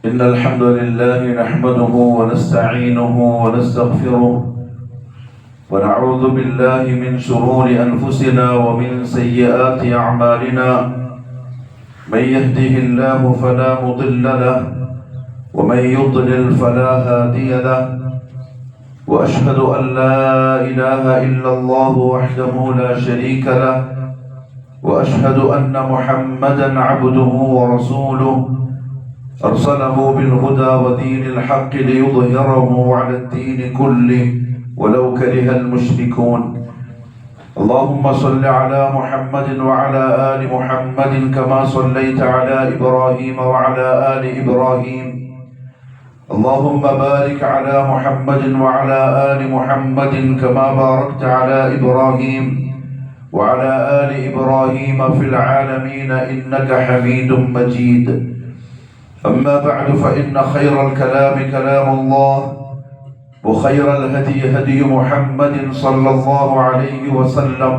إن الحمد لله نحمده ونستعينه ونستغفره ونعوذ بالله من شرور أنفسنا ومن سيئات أعمالنا. من يهده الله فلا مضل له ومن يضلل فلا هادي له. وأشهد أن لا إله إلا الله وحده لا شريك له. وأشهد أن محمدا عبده ورسوله أرسله بالهدى ودين الحق ليظهره على الدين كله ولو كره المشركون. اللهم صل على محمد وعلى آل محمد كما صليت على إبراهيم وعلى آل إبراهيم. اللهم بارك على محمد وعلى آل محمد كما باركت على إبراهيم وعلى آل إبراهيم في العالمين إنك حميد مجيد. أما بعد فإن خير الكلام كلام الله وخير الهدي هدي محمد صلى الله عليه وسلم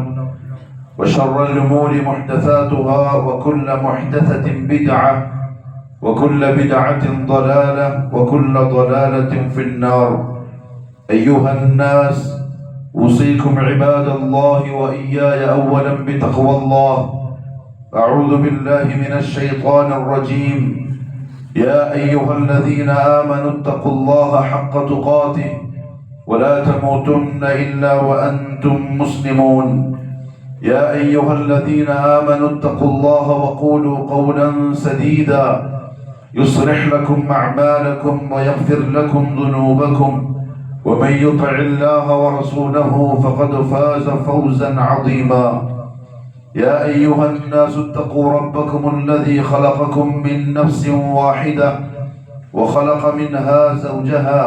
وشر الأمور محدثاتها وكل محدثة بدعة وكل بدعة ضلالة وكل ضلالة في النار. أيها الناس أوصيكم عباد الله وإياي أولا بتقوى الله. أعوذ بالله من الشيطان الرجيم. يا أيها الذين آمنوا اتقوا الله حق تقاته ولا تموتن إلا وأنتم مسلمون. يا أيها الذين آمنوا اتقوا الله وقولوا قولا سديدا يصلح لكم أعمالكم ويغفر لكم ذنوبكم ومن يطع الله ورسوله فقد فاز فوزا عظيما. يا أيها الناس اتقوا ربكم الذي خلقكم من نفس واحدة وخلق منها زوجها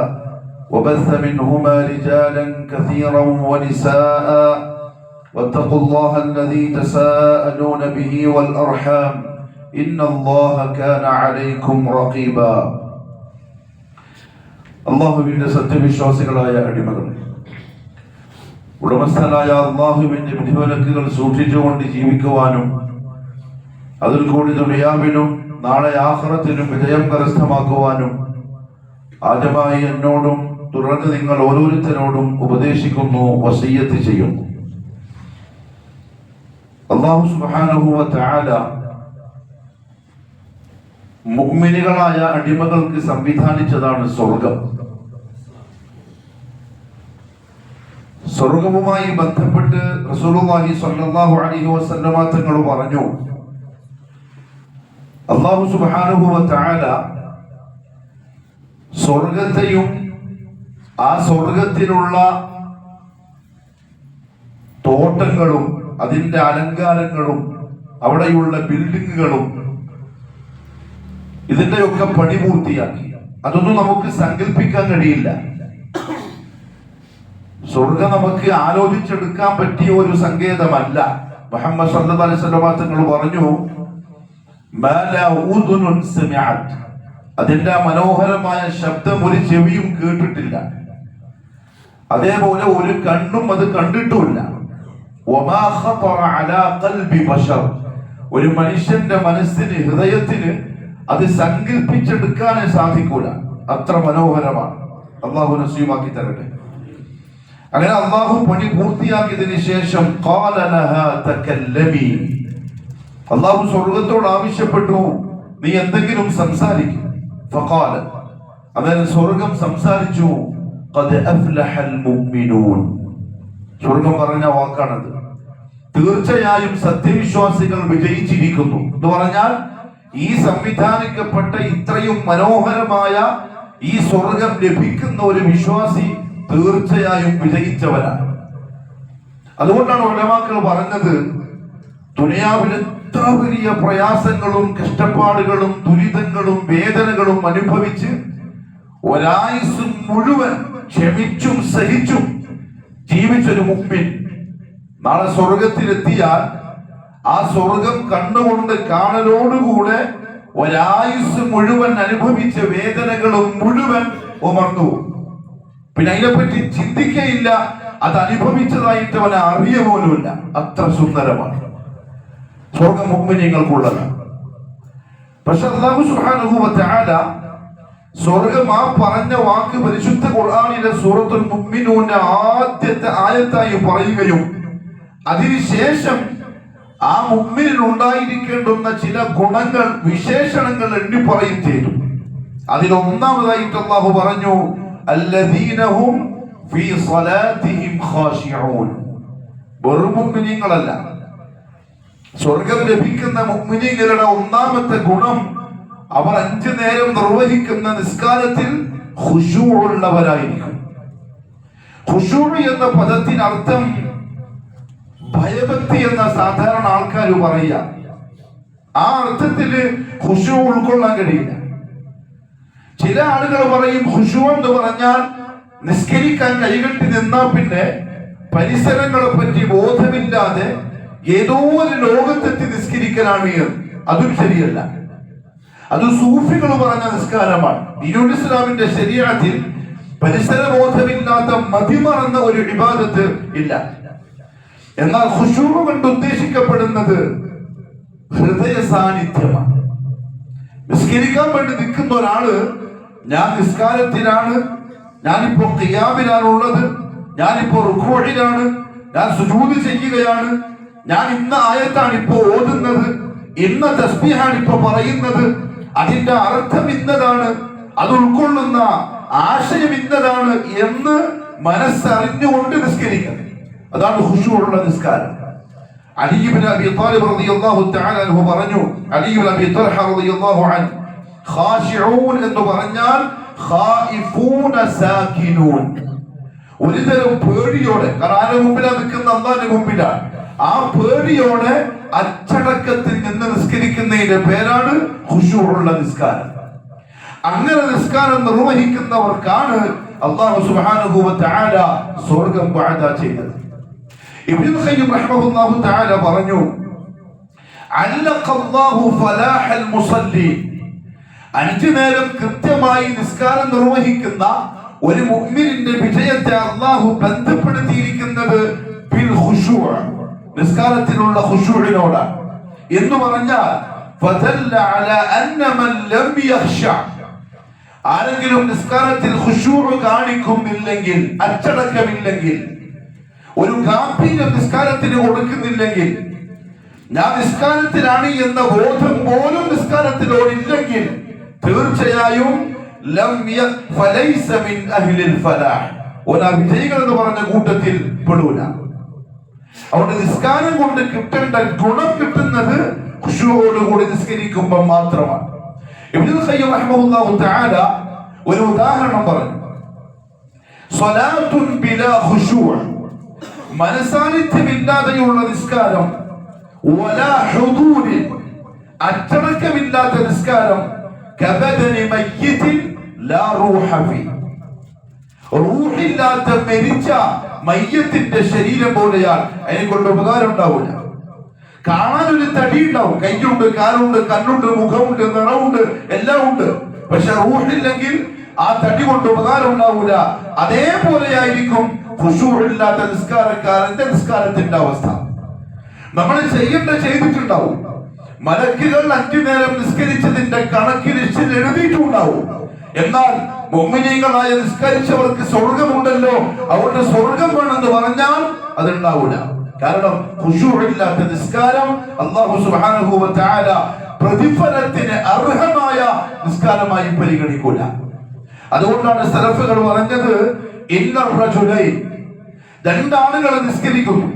وبث منهما رجالا كثيرا ونساء واتقوا الله الذي تساءلون به والأرحام إن الله كان عليكم رقيبا. അല്ലാഹുവിന്റെ സത്യവിശ്വാസികളായ അടിമകളെ, ഉടമസ്ഥനായ അല്ലാഹുവിന്റെ വിധിവിലക്കുകൾ സൂക്ഷിച്ചുകൊണ്ട് ജീവിക്കുവാനും അതിൽ കൂടി ദുനിയാവിലും നാളെ ആഖിറത്തിലും വിജയം കരസ്ഥമാക്കുവാനും ആദ്യമായി എന്നോടും തുടർന്ന് നിങ്ങൾ ഓരോരുത്തരോടും ഉപദേശിക്കുന്നു, വസിയ്യത്ത് ചെയ്യുന്നു. അല്ലാഹു സുബ്ഹാനഹു വ തആല മുഅ്മിനുകളായ അടിമകൾക്ക് സംവിധാനിച്ചതാണ് സ്വർഗം. സ്വർഗവുമായി ബന്ധപ്പെട്ട് റസൂലുള്ളാഹി സ്വല്ലല്ലാഹു അലൈഹി വസല്ലമ തങ്ങൾ പറഞ്ഞു, അല്ലാഹു സുബ്ഹാനഹു വ തആല സ്വർഗത്തെയും ആ സ്വർഗത്തിലുള്ള തോട്ടങ്ങളും അതിന്റെ അലങ്കാരങ്ങളും അവിടെയുള്ള ബിൽഡിങ്ങുകളും ഇതിന്റെയൊക്കെ പണി പൂർത്തിയാക്കി. അതൊന്നും നമുക്ക് സങ്കല്പിക്കാൻ കഴിയില്ല. സ്വർഗം നമുക്ക് ആലോചിച്ചെടുക്കാൻ പറ്റിയ ഒരു സങ്കേതമല്ല. മുഹമ്മദ് സല്ലല്ലാഹു അലൈഹി വസല്ലം തങ്ങൾ പറഞ്ഞു, മാ ലാ ഉദുനുൻ സമിഅത്, അതിന്റെ മനോഹരമായ ശബ്ദം ഒരു ചെവിയും കേട്ടിട്ടില്ല, അതേപോലെ ഒരു കണ്ണും അത് കണ്ടിട്ടുമില്ല. വമാ ഖതറ അലാ ഖൽബി ബശർ, ഒരു മനുഷ്യന്റെ മനസ്സിന് ഹൃദയത്തിന് അത് സങ്കല്പിച്ചെടുക്കാനേ സാധിക്കൂല. അത്ര മനോഹരമാണ്. അല്ലാഹു നസീബാക്കി തരട്ടെ. അങ്ങനെ അല്ലാഹു പണി പൂർത്തിയാക്കിയതിന് ശേഷം ഖാല ലഹാ തകല്ലമി, അല്ലാഹു സ്വർഗ്ഗത്തോട് ആവശ്യപ്പെട്ടു, നീ എന്തെങ്കിലും സംസാരിക്കും. ഫഖാല, അന്നേരം സ്വർഗ്ഗം സംസാരിച്ചു, ഖദ് അഫ്ലഹൽ മുഅ്മിനൂൻ. സ്വർഗ്ഗം പറഞ്ഞ വാക്കാണത്. തീർച്ചയായും സത്യവിശ്വാസികൾ വിജയിച്ചിരിക്കുന്നു എന്ന് പറഞ്ഞാൽ ഈ സംവിധാനിക്കപ്പെട്ട ഇത്രയും മനോഹരമായ ഈ സ്വർഗം ലഭിക്കുന്ന ഒരു വിശ്വാസി തീർച്ചയായും വിജയിച്ചവനാണ്. അതുകൊണ്ടാണ് ഉലമാക്കൾ പറഞ്ഞത്, ദുനിയാവിൽ എത്ര വലിയ പ്രയാസങ്ങളും കഷ്ടപ്പാടുകളും ദുരിതങ്ങളും വേദനകളും അനുഭവിച്ച് ഒരായുസ് മുഴുവൻ ക്ഷമിച്ചും സഹിച്ചും ജീവിച്ചൊരു മുഅ്മിൻ നാളെ സ്വർഗത്തിലെത്തിയാൽ ആ സ്വർഗം കണ്ടുകൊണ്ട് കാണലോടുകൂടെ ഒരായുസ് മുഴുവൻ അനുഭവിച്ച വേദനകളും മുഴുവൻ ഉമർന്നു. പിന്നെ അതിനെപ്പറ്റി ചിന്തിക്കയില്ല, അത് അനുഭവിച്ചതായിട്ട് അവനെ അറിയ പോലുമില്ല. അത്ര സുന്ദരമാണ് സ്വർഗം മുഅ്മിനീങ്ങൾക്കുള്ളത്. പക്ഷെ അല്ലാഹു സുബ്ഹാനഹു വ തആല സ്വർഗം ആ പറഞ്ഞ വാക്ക് പരിശുദ്ധ ഖുർആനിലെ സൂറത്തുൽ മുഅ്മിനൂന്റെ ആദ്യത്തെ ആയത്തായി പറയുകയും അതിനുശേഷം ആ മുഅ്മിനിൽ ഉണ്ടായിരിക്കേണ്ടുന്ന ചില ഗുണങ്ങൾ വിശേഷണങ്ങൾ എണ്ണി പറയുകയും ചെയ്തു. അതിൽ ഒന്നാമതായിട്ട് അല്ലാഹു പറഞ്ഞു അല്ലദീനഹും ഫീ സ്വലാത്തിഹിം ഖാശിഊൻ. വെറും മുഅ്മിനീങ്ങളല്ല, സ്വർഗം ലഭിക്കുന്ന മുഅ്മിനീങ്ങളുടെ ഒന്നാമത്തെ ഗുണം അവർ 5 നേരം നിർവഹിക്കുന്ന നിസ്കാരത്തിൽ ഖുശൂ ഉള്ളവരായിരിക്കും. ഖുശൂ എന്ന പദത്തിന് അർത്ഥം ഭയഭക്തി എന്ന സാധാരണ ആൾക്കാർ പറയുക. ആ അർത്ഥത്തില് ഖുശൂ ഉൾക്കൊള്ളാൻ കഴിയില്ല. ചില ആളുകൾ പറയും ഖുശൂ എന്ന് പറഞ്ഞാൽ നിസ്കരിക്കാൻ കൈകെട്ടി നിന്നാ പിന്നെ പരിസരങ്ങളെ പറ്റി ബോധമില്ലാതെ ഏതോ ഒരു ലോകത്തെത്തി നിസ്കരിക്കലാണ് എന്ന്. അതും ശരിയല്ല. അത് സൂഫികൾ പറഞ്ഞ നിസ്കാരമാണ്. ദീനുൽ ഇസ്ലാമിന്റെ ശരീഅത്തിൽ പരിസര ബോധമില്ലാത്ത മതിമറന്ന ഒരു ഇബാദത്ത് ഇല്ല. എന്നാൽ ഖുശൂ കൊണ്ട് ഉദ്ദേശിക്കപ്പെടുന്നത് ഹൃദയ സാന്നിധ്യമാണ്. നിസ്കരിക്കാൻ വേണ്ടി നിൽക്കുന്ന ഒരാള് ഞാൻ നിസ്കാരത്തിലാണ്, ഞാനിപ്പോ ഖിയാമിലാണുള്ളത്, ഞാനിപ്പോ റുകൂഇലാണ്, ഞാൻ സുജൂദ് ചെയ്യുകയാണ്, ഞാൻ ഇന്ന ആയത്താണ് ഇപ്പോ ഓതുന്നത്, ഇന്ന തസ്ബീഹാണ് ഇപ്പോ പറയുന്നത്, അതിന്റെ അർത്ഥം ഇന്നതാണ്, അത് ഉൾക്കൊള്ളുന്ന ആശയം ഇന്നതാണ് എന്ന് മനസ്സറിഞ്ഞുകൊണ്ട് നിസ്കരിക്കണം. അതാണ് ഖുശൂ ഉള്ള നിസ്കാരം. അലി ഇബ്നു അബീ ത്വാലിബ് റളിയല്ലാഹു തആല അൻഹു പറഞ്ഞു, അലി ഇബ്നു അബീ ത്വൽഹ റളിയല്ലാഹു അൻഹു, ഖാശിഊൻ എന്ന് പറഞ്ഞാൽ ഖായിഫൂന സാകിനൂൻ. ഒരുതരം പേടിയോടെ, കാരണം ആരുടെ മുമ്പിലാണ് നിൽക്കുന്ന? അല്ലാഹുവിന്റെ മുമ്പിലാണ്. ആ പേടിയോടെ അച്ചടക്കത്തിൽ നിന്ന് നിസ്കരിക്കുന്നതിന്റെ പേരാണ് ഖുശൂ ഉള്ള നിസ്കാരം. അങ്ങനെ നിസ്കാരം നിർവഹിക്കുന്നവർക്കാണ് അല്ലാഹു സുബ്ഹാനഹു വ തആല സ്വർഗ്ഗം വഅദ ചെയ്തത്. ഇബ്നുൽ ഖയ്യിം റഹിമഹുല്ലാഹു തആല പറഞ്ഞു, അല്ലഖല്ലാഹു ഫലാഹൽ മുസല്ലി. 5 നേരം കൃത്യമായി നിസ്കാരം നിർവഹിക്കുന്ന ഒരു മുഅ്മിനിന്റെ വിജയത്തെ അല്ലാഹു ബന്ധപ്പെടുത്തിയിരിക്കുന്നത് ബിൽ ഖുശൂ, നിസ്കാരത്തിലുള്ള ഖുശൂഇനോടാണ്. എന്ന് പറഞ്ഞാൽ ഫദല്ല അലാ അന്ന മൻ ലം യഖ്ശ, ആരെങ്കിലും നിസ്കാരത്തിൽ ഖുശൂ കാണിക്കുന്നില്ലെങ്കിൽ, അച്ചടക്കമില്ലെങ്കിൽ, ഒരു ഗാംഭീര്യം നിസ്കാരത്തിന് കൊടുക്കുന്നില്ലെങ്കിൽ, ഞാൻ നിസ്കാരത്തിലാണ് എന്ന ബോധം പോലും നിസ്കാരത്തിലോടില്ലെങ്കിൽ തീർച്ചയായും ഫലൈസ മിൻ അഹ്ലിൽ ഫലാഹ്, ഒരാ വിജയികൾ എന്ന് പറഞ്ഞ കൂട്ടത്തിൽ പെടൂല. അവിടെ നിസ്കാരം കൊണ്ട് കിട്ടേണ്ട ഗുണം കിട്ടുന്നത് ഖുശൂഓടുകൂടി നിസ്കരിക്കുമ്പോൾ മാത്രമാണ്. ഇബ്നുൽ ഖയ്യിം റഹിമഹുല്ലാഹു തആല ഒരു ഉദാഹരണം പറഞ്ഞു. സ്വലാത്തുൻ ബിലാ ഖുശൂ, മനസാന്നിധ്യമില്ലാതെയുള്ള നിസ്കാരം, വലാ ഹുദൂരി, അച്ചടക്കമില്ലാത്ത നിസ്കാരം, കബദനി മയ്യിതിൻ ലാ റൂഹ ഫീ, റൂഹില്ലാത്ത മരിച്ച മയ്യത്തിന്റെ ശരീരം പോലെയാണ്. അതിനെ കൊണ്ട് ഉപകാരം ഉണ്ടാവില്ല. കാണാൻ ഒരു തടി ഉണ്ടാവും, കൈയുണ്ട്, കാലുണ്ട്, കണ്ണുണ്ട്, മുഖമുണ്ട്, നിറമുണ്ട്, എല്ലാം ഉണ്ട്. പക്ഷെ റൂഹില്ലെങ്കിൽ ആ തടി കൊണ്ട് ഉപകാരം ഉണ്ടാവില്ല. അതേപോലെയായിരിക്കും ഖുശൂ ഇല്ലാത്ത നിസ്കാരക്കാരന്റെ നിസ്കാരത്തിന്റെ അവസ്ഥ. നമ്മൾ ചെയ്തിട്ടുണ്ടാവും. മലക്കുകൾ 5 നേരം നിസ്കരിച്ചതിന്റെ കണക്ക് ലിസ്റ്റിൽ എഴുതിയിട്ടുണ്ടാവും. എന്നാൽ മുഅ്മിനീങ്ങളായ നിസ്കരിച്ചവർക്ക് സ്വർഗമുണ്ടല്ലോ, അവരുടെ സ്വർഗം വേണമെന്ന് പറഞ്ഞാൽ അതുണ്ടാവില്ല. കാരണം ഖുശൂ ഇല്ലാത്ത നിസ്കാരം അല്ലാഹു സുബ്ഹാനഹു വ തആല പ്രതിഫലത്തിന് അർഹമായ നിസ്കാരമായി പരിഗണിക്കൂല. അതുകൊണ്ടാണ് സലഫുകൾ പറഞ്ഞത്, ഇന്ന റജുലൈൻ, 2 ആളുകൾ നിസ്കരിക്കുന്നു,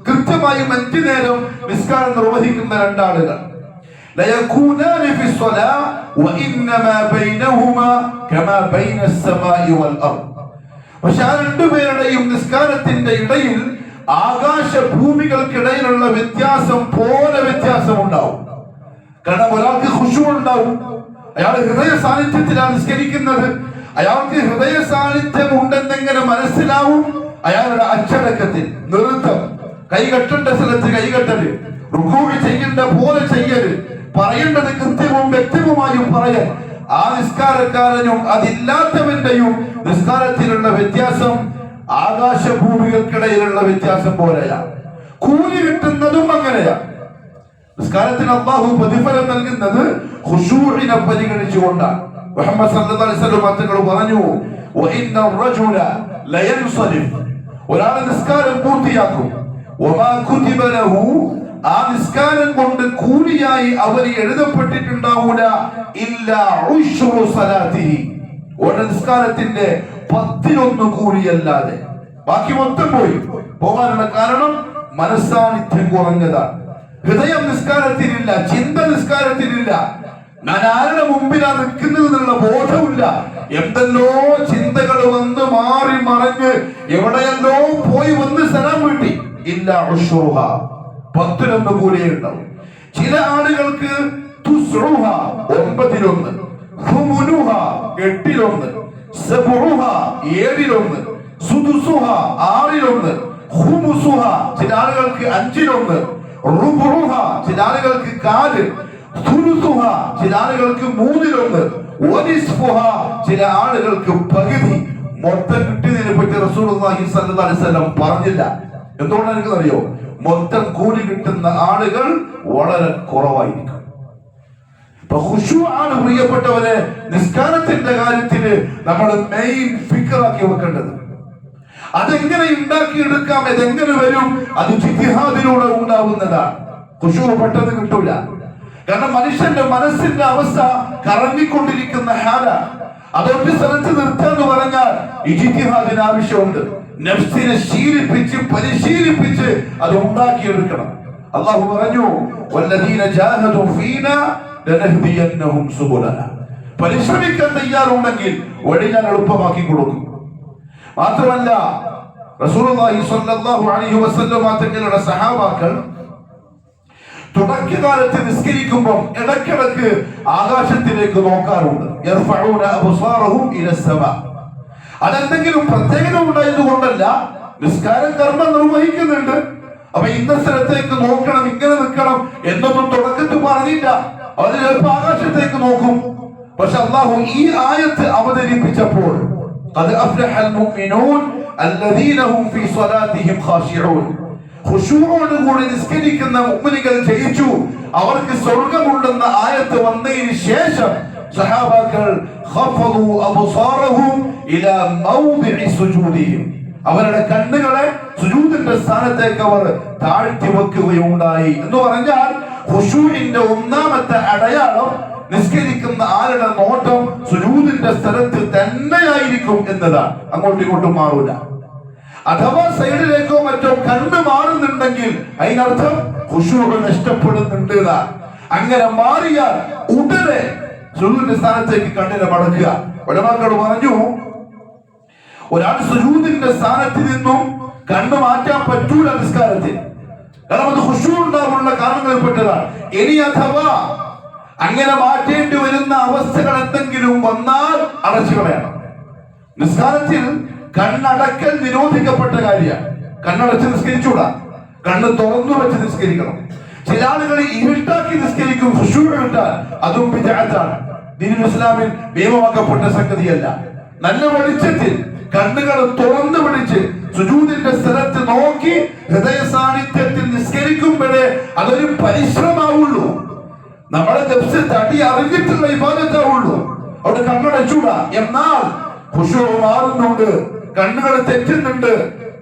കൃത്യമായി 5 നേരം നിസ്കാരം നിർവഹിക്കുന്ന 2 ആളുകൾ, ലയകൂനാനി ഫി സ്വലാ വഇന്നമാ ബൈനഹുമാ കമാ ബൈന അസ്സമാഇ വൽ അർദ്. പക്ഷേ ആ 2 പേരുടെയും നിസ്കാരത്തിന്റെ ഇടയിൽ ആകാശ ഭൂമികൾക്കിടയിലുള്ള വ്യത്യാസം പോലെ വ്യത്യാസമുണ്ടാവും. കാരണം ഒരാൾക്ക് ഖുശൂ ഉണ്ടാവും, അയാൾ ഹൃദയ സാന്നിധ്യത്തിലാണ് നിസ്കരിക്കുന്നത്. അയാൾക്ക് ഹൃദയ സാന്നിധ്യം ഉണ്ടെന്നെങ്ങനെ മനസ്സിലാവും? അയാളുടെ അച്ചടക്കത്തിൽ, നൃത്തം, കൈകെട്ടേണ്ട സ്ഥലത്ത് കൈകെട്ടല്, റുകൂഅ് ചെയ്യേണ്ട പോലെ ചെയ്യല്, പറയേണ്ടത് കൃത്യവും വ്യക്തവുമായും പറയൽ. ആ നിസ്കാരക്കാരനും അതില്ലാത്തവന്റെയും നിസ്കാരത്തിലുള്ള വ്യത്യാസം ആകാശഭൂമികൾക്കിടയിലുള്ള വ്യത്യാസം പോലെയാണ്. കൂലി കിട്ടുന്നതും അങ്ങനെയാണ്. നിസ്കാരത്തിന് അല്ലാഹു പ്രതിഫലം നൽകുന്നത് ഖുശൂഇനെ പരിഗണിച്ചുകൊണ്ടാണ്. മുഹമ്മദ് സല്ലല്ലാഹു അലൈഹി വസല്ലം തങ്ങൾ പറഞ്ഞു, വഇന്ന റജുല ലയൻസരിഫ്, ഒരാൾ നിസ്കാരം പൂർത്തിയാക്കും, വമാ കുതിബ ലഹു, ആ നിസ്കാരം കൊണ്ട് കൂലിയായി അവന് എഴുതപ്പെട്ടിട്ടുണ്ടാവൂല ഇല്ലാ ഉശ്റു സലാത്തിഹി, ഒരു നിസ്കാരത്തിന്റെ 10 കൂലിയല്ലാതെ. ബാക്കി മൊത്തം പോകാനുള്ള കാരണം മനസ്സാന്നിധ്യം കുറഞ്ഞതാണ്. ഹൃദയം നിസ്കാരത്തിനില്ല, ചിന്ത നിസ്കാരത്തിനില്ല, ഞാൻ ആരുടെ മുമ്പിലാണ് നിൽക്കുന്നത് എന്നുള്ള ബോധമില്ല. എന്തെല്ലോ ചിന്തകൾ വന്ന് മാറി മറിഞ്ഞ് എവിടെയല്ലോ പോയി വന്ന് സലാം വീട്ടി. ഇല്ല ഉശ്റുഹ, 10 കൂലിയേ ഉണ്ടാവും. ചില ആളുകൾക്ക് തുസ്റുഹ 9, ഖുമുനുഹ 8, സബുഹ 7, സുദുസുഹ 6, ഖുമുസുഹ ചില ആളുകൾക്ക് 5, റുബുഹ ചില ആളുകൾക്ക് 4, സുലുസുഹ ചില ആളുകൾക്ക് 3, വനിസ്ഫുഹ ചില ആളുകൾക്ക് പകുതി. മൊത്തം കിട്ടിയതിനെ പറ്റി റസൂലുള്ളാഹി സ്വല്ലല്ലാഹു അലൈഹി വസല്ലം പറഞ്ഞില്ല. എന്തുകൊണ്ടാണ് എനിക്കറിയോ? മൊത്തം കൂലി കിട്ടുന്ന ആളുകൾ വളരെ കുറവായിരിക്കും. ഖുശൂഅാണ് പ്രിയപ്പെട്ടവരെ നിസ്കാരത്തിന്റെ കാര്യത്തിന് നമ്മൾ മെയിൻ ഫിക്റാക്കി വെക്കേണ്ടത്. അതെങ്ങനെ ഉണ്ടാക്കിയെടുക്കാം, അതെങ്ങനെ വരും, അത് ജിത്തിഹാദിലൂടെ ഉണ്ടാവുന്നതാണ്. ഖുശൂ പെട്ടെന്ന് കിട്ടൂല. കാരണം മനുഷ്യന്റെ മനസ്സിന്റെ അവസ്ഥ കറങ്ങിക്കൊണ്ടിരിക്കുന്ന ഹാല. അതൊരു സ്ഥലത്ത് നിർത്താന്ന് പറഞ്ഞാൽ ഇജ്തിഹാദിന് ആവശ്യമുണ്ട്. നഫ്സിനെ ശീലിപ്പിച്ച് പരിശീലിപ്പിച്ച് അത് ഉണ്ടാക്കിയെടുക്കണം. അല്ലാഹു പറഞ്ഞു, വല്ലദീന ജാഹദു ഫീനാ ലനഹ്ദിയന്നഹും സുബുലനാ, പരിശ്രമിക്കാൻ തയ്യാറുണ്ടെങ്കിൽ വഴി ഞാൻ എളുപ്പമാക്കി കൊടുക്കും. മാത്രമല്ല റസൂലുള്ളാഹി സ്വല്ലല്ലാഹു അലൈഹി വസല്ലം തങ്ങളുടെ സഹാബാക്കൾ തുടക്കകാലത്ത് നിസ്കരിക്കുമ്പോൾ ഇടയ്ക്കിടയ്ക്ക് ആകാശത്തിലേക്ക് നോക്കാറുണ്ട്. യർഫഊന അബ്സാറഹും ഇലസ്സമാ. അതെന്തെങ്കിലും പ്രത്യേകത ഉണ്ടായതുകൊണ്ടല്ല, നിസ്കാരം കർമ്മം നിർവഹിക്കുന്നുണ്ട്. അപ്പൊ ഇന്ന സ്ഥലത്തേക്ക് നോക്കണം, ഇങ്ങനെ നിൽക്കണം എന്നൊന്നും തുടക്കത്തിൽ പറഞ്ഞില്ല. അവർ ചിലപ്പോൾ ആകാശത്തേക്ക് നോക്കും. പക്ഷെ അല്ലാഹു ഈ ആയത്ത് അവതരിപ്പിച്ചപ്പോൾ ഖദ് അഫ്ലഹൽ മുഅ്മിനൂൻ അല്ലദീന ഹും ഫീ സ്വലാത്തിഹിം ഖാശിഊൻ, ഖുശൂഅോടുകൂടി നിസ്കരിക്കുന്ന മുഅ്മിനുകൾ ജയിച്ചു, അവർക്ക് സ്വർഗ്ഗമുണ്ടെന്ന ആയത്ത് വന്നതിന് ശേഷം സഹാബാക്കൾ ഖഫദു അബ്സാറഹും ഇലാ മൗദിഇ സുജൂദിഹിം, അവരുടെ കണ്ണുകളെ സുജൂദിന്റെ സ്ഥാനത്തേക്ക് അവർ താഴ്ത്തി വെക്കുകയുണ്ടായി. എന്ന് പറഞ്ഞാൽ ഖുശൂഇന്റെ ഒന്നാമത്തെ അടയാളം നിസ്കരിക്കുന്ന ആളുടെ നോട്ടം സുജൂദിന്റെ സ്ഥലത്ത് തന്നെയായിരിക്കും എന്നതാണ്. അങ്ങോട്ടും ഇങ്ങോട്ടും മാറൂല. അഥവാ സൈഡിലേക്കോ മറ്റോ കണ്ണ് മാറുന്നുണ്ടെങ്കിൽ അതിനർത്ഥം ഖുശൂഅ് നഷ്ടപ്പെടുന്നുണ്ട്. അങ്ങനെ മാറിയാൽ ഉടനെ സുജൂദിന്റെ സ്ഥാനത്തേക്ക് കണ്ണിനെ മടക്കുക. ഉലമാക്കൾ പറഞ്ഞു, ഒരാൾ സുജൂദിന്റെ സ്ഥാനത്ത് നിന്നും കണ്ണ് മാറ്റാൻ പറ്റൂല നിസ്കാരത്തിൽ. കാരണം അത് ഖുശൂഅ് ഉണ്ടാകാനുള്ള കാരണങ്ങളിൽപ്പെട്ടതാണ്. ഇനി അഥവാ അങ്ങനെ മാറ്റേണ്ടി വരുന്ന അവസ്ഥകൾ എന്തെങ്കിലും വന്നാൽ അടച്ചു കളയണം. നിസ്കാരത്തിൽ കണ്ണടക്കൽ നിരോധിക്കപ്പെട്ട കാര്യമാണ്. കണ്ണടച്ച് നിസ്കരിച്ചൂടാ, കണ്ണ് തുറന്നു വെച്ച് നിസ്കരിക്കണം. ചില ആളുകൾ ഇരുട്ടാക്കി നിസ്കരിക്കും, ഖുശൂഅ് കിട്ടാൻ. അതും ബിദ്അത്താണ്. ദീനുൽ ഇസ്ലാമിൽ നിയമമാക്കപ്പെട്ട സംഗതിയല്ല. നല്ല വെളിച്ചത്തിൽ കണ്ണുകൾ തുറന്നു പിടിച്ച് സുജൂദിന്റെ സ്ഥലത്ത് നോക്കി ഹൃദയ സാന്നിധ്യത്തിൽ നിസ്കരിക്കുമ്പോഴേ അതൊരു പരിശ്രമാവുള്ളൂ. നമ്മളെ നഫ്സ് തടി അറിഞ്ഞിട്ടുള്ള ഇബാദത്താവുള്ളൂ. അവിടെ കണ്ണടച്ചൂടാ. എന്നാൽ ഖുശൂഅ് മാറുന്നുണ്ട്, കണ്ണുകൾ തെറ്റുന്നുണ്ട്,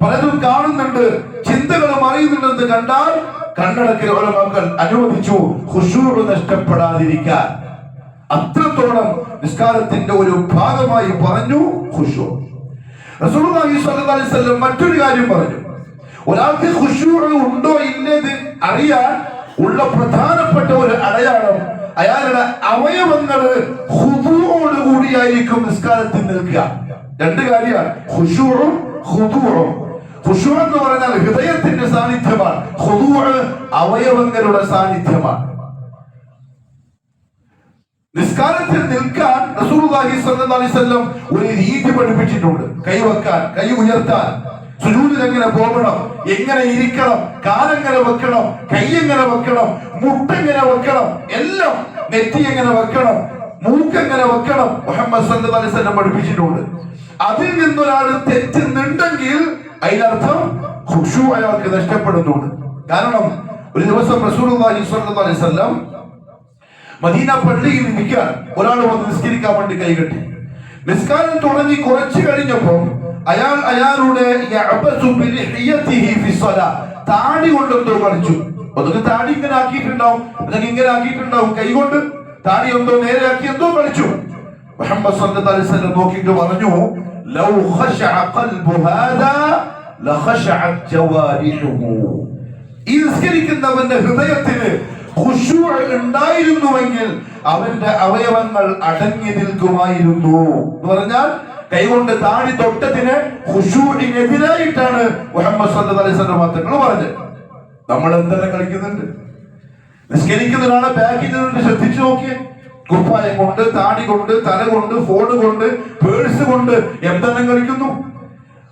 പലതും കാണുന്നുണ്ട്, ചിന്തകൾ മറിയുന്നുണ്ടെന്ന് കണ്ടാൽ കണ്ണടക്കൽ ഉലമാക്കൾ അനുവദിച്ചു, ഖുശൂഅ് നഷ്ടപ്പെടാതിരിക്കാൻ. അത്രത്തോളം നിസ്കാരത്തിന്റെ ഒരു ഭാഗമായി പറഞ്ഞു ഖുശൂഅ്. റസൂലുള്ളാഹി സ്വല്ലല്ലാഹു അലൈഹി വസല്ലം മറ്റൊരു കാര്യം പറഞ്ഞു. ഒരാൾക്ക് ഖുശൂഅ് ഉണ്ടോ ഇല്ലെന്ന് അറിയാൻ ഉള്ള പ്രധാനപ്പെട്ട ഒരു അടയാളം അയാളുടെ അവയവങ്ങൾ ഖുദൂഅോട് കൂടിയായിരിക്കും നിസ്കാരത്തിൽ നിൽക്കുക. രണ്ട് കാര്യമാണ്, ഖുശൂഉം ഖുദൂഉം. ഖുശൂഅ് എന്ന് പറഞ്ഞാൽ ഹൃദയത്തിന്റെ സാന്നിധ്യമാണ്, ഖുദൂഅ് അവയവങ്ങളുടെ സാന്നിധ്യമാണ്. നിസ്കാരത്തിൽ നിൽക്കാൻ റസൂലുള്ളാഹി സ്വല്ലല്ലാഹു അലൈഹി വസല്ലം ഒരു രീതി പഠിപ്പിച്ചിട്ടുണ്ട്. കൈവെക്കാൻ, കൈ ഉയർത്താൻ, സുജൂദിൽ എങ്ങനെ പോകണം, എങ്ങനെ ഇരിക്കണം, കാലെങ്ങനെ വെക്കണം, കൈ എങ്ങനെ വെക്കണം, മുട്ടെങ്ങനെ വെക്കണം, എല്ലാം, നെറ്റി എങ്ങനെ വെക്കണം, മൂക്കെങ്ങനെ വെക്കണം, മുഹമ്മദ് സല്ലല്ലാഹു അലൈഹി വസല്ലം പഠിപ്പിച്ചിട്ടുണ്ട്. അതിൽ നിന്നൊരാൾ തെറ്റുന്നുണ്ടെങ്കിൽ അതിനർത്ഥം ഖുശൂഅ് അയാൾക്ക് നഷ്ടപ്പെടുന്നുണ്ട്. കാരണം ഒരു ദിവസം റസൂലുള്ളാഹി സ്വല്ലല്ലാഹു അലൈഹി വസല്ലം മദീന പള്ളിയിൽ ഇരിക്കാൻ ഒരാൾ വന്ന് നിസ്കരിക്കാൻ വേണ്ടി കൈകെട്ടി. നിസ്കാരം തുടങ്ങി കുറച്ചു കഴിഞ്ഞപ്പോ അയാളുടെ താടി കൊണ്ടെന്തോ കളിച്ചു. അതൊക്കെ താടി ഇങ്ങനെ ആക്കിയിട്ടുണ്ടാവും, അല്ലെങ്കിൽ ഇങ്ങനെ ആക്കിയിട്ടുണ്ടാവും, കൈകൊണ്ട് താടി എന്തോ നേരെയാക്കി എന്തോ കളിച്ചു. മുഹമ്മദ് സല്ലല്ലാഹു അലൈഹി വസല്ലം നോക്കിയിട്ട് പറഞ്ഞു, ലൗ ഖശഅ ഖൽബു ഹാദാ ലഖശഅത് ജവാരിഹുഹു. ഈ നിസ്കരിക്കുന്നവന്റെ ഹൃദയത്തിന് ഖുശൂഅ് ഉണ്ടായിരുന്നുവെങ്കിൽ അവന്റെ അവയവങ്ങൾ അടങ്ങി നിൽക്കുമായിരുന്നു എന്ന് പറഞ്ഞാൽ കൈകൊണ്ട് താടി തൊട്ടതിന് ഖുശൂഇനെതിരായിട്ടാണ് മുഹമ്മദ് സല്ലല്ലാഹു അലൈഹി വസല്ലം തങ്ങൾ പറഞ്ഞത്. നമ്മൾ എന്തെല്ലാം കളിക്കുന്നുണ്ട്? നിസ്കരിക്കുന്ന ഒരാളെ ബാക്കിൽ നിന്നിട്ട് ശ്രദ്ധിച്ചു നോക്കിയേ. കുപ്പായം കൊണ്ട്, താടി കൊണ്ട്, തല കൊണ്ട്, ഫോൺ കൊണ്ട്, പേഴ്സ് കൊണ്ട് എന്തെല്ലാം കളിക്കുന്നു.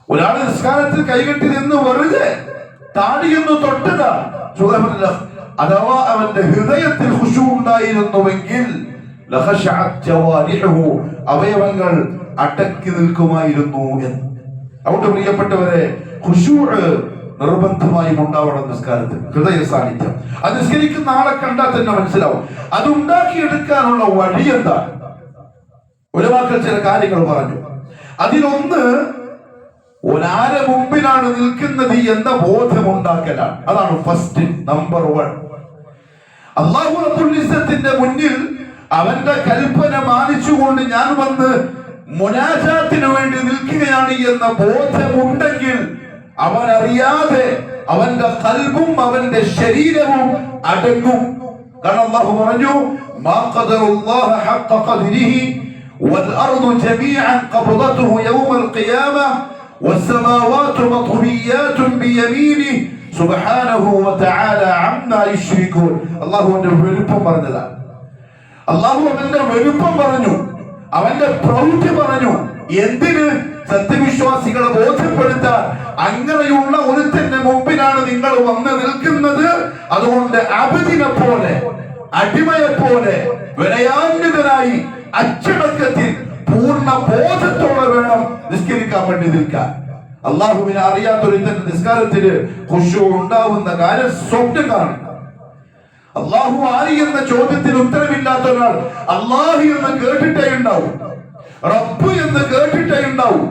ഒരാൾ നിസ്കാരത്തിൽ കൈകെട്ടി നിന്ന് വെറുതെ താടിയൊന്ന് തൊട്ടതാ സുഖമില്ല. അഥവാ അവന്റെ ഹൃദയത്തിൽ ഖുശൂ ഉണ്ടായിരുന്നുവെങ്കിൽ അവയവങ്ങൾ അടക്കി നിൽക്കുമായിരുന്നു എന്ന്. അതുകൊണ്ട് പ്രിയപ്പെട്ടവരെ, ഖുശൂഅ് നിർബന്ധമായും ഉണ്ടാവണം നിസ്കാരത്തിൽ, ഹൃദയ സാന്നിധ്യം. അത് നിസ്കരിക്കുന്ന ആളെ കണ്ടാൽ തന്നെ മനസ്സിലാവും. അത് ഉണ്ടാക്കിയെടുക്കാനുള്ള വഴി എന്താ? ഉലമാക്കൾ ചില കാര്യങ്ങൾ പറഞ്ഞു. അതിലൊന്ന്, ഒരാരെ മുമ്പിലാണ് നിൽക്കുന്നത് എന്ന ബോധമുണ്ടാക്കലാണ്. അതാണ് ഫസ്റ്റ്, നമ്പർ 1. അല്ലാഹു റബ്ബുൽ ഇസ്സത്തിന്റെ മുന്നിൽ അവന്റെ കൽപ്പന മാനിച്ചുകൊണ്ട് ഞാൻ വന്ന് മുനാജാത്തിന് വേണ്ടി നിൽക്കുകയാണ് എന്ന ബോധമുണ്ടെങ്കിൽ അവനറിയാതെ അവന്റെ ഖൽബും അവന്റെ ശരീരവും അടങ്ങും. കാരണം അല്ലാഹു പറഞ്ഞു, മാ ഖദറുല്ലാഹ ഹഖ ഖദ്രിഹി വൽ അർദു ജമീഅൻ ഖബ്ദതുഹു യൗമൽ ഖിയാമ വസ്സമാവാതു മത്വിയാതുൻ ബിയമീനിഹി സുബ്ഹാനഹു വതആല അമ്മാ യുശ്രികൂൻ. അല്ലാഹുവിന്റെ വെളുപ്പം പറഞ്ഞതാണ്. അല്ലാഹു അവന്റെ വെളുപ്പം പറഞ്ഞു, അവന്റെ പ്രൗഢി പറഞ്ഞു. എന്തിന്? സത്യവിശ്വാസികളെ ബോധ്യപ്പെടുത്താൻ. അങ്ങനെയുള്ള ഒരുത്തന്റെ മുമ്പിലാണ് നിങ്ങൾ വന്ന് നിൽക്കുന്നത്. അതുകൊണ്ട് അബദിനെ പോലെ, അടിമയെ പോലെ വിനയാന്വിതനായി അച്ചടക്കത്തിൽ പൂർണ്ണ ബോധത്തോടെ വേണം നിസ്കരിക്കാൻ വേണ്ടി നിൽക്കാൻ. അള്ളാഹുവിനെ അറിയാത്തൊരുത്തന്റെ നിസ്കാരത്തിന് ഖുശൂ ഉണ്ടാവുന്ന കാര്യം സ്വപ്നം കാണും. അള്ളാഹു ആരി എന്ന ചോദ്യത്തിന് ഉത്തരമില്ലാത്ത ഒരാൾ അള്ളാഹു എന്ന് കേട്ടിട്ടേ ഉണ്ടാവും, റബ്ബ് എന്ന് കേട്ടിട്ടേ ഉണ്ടാവും.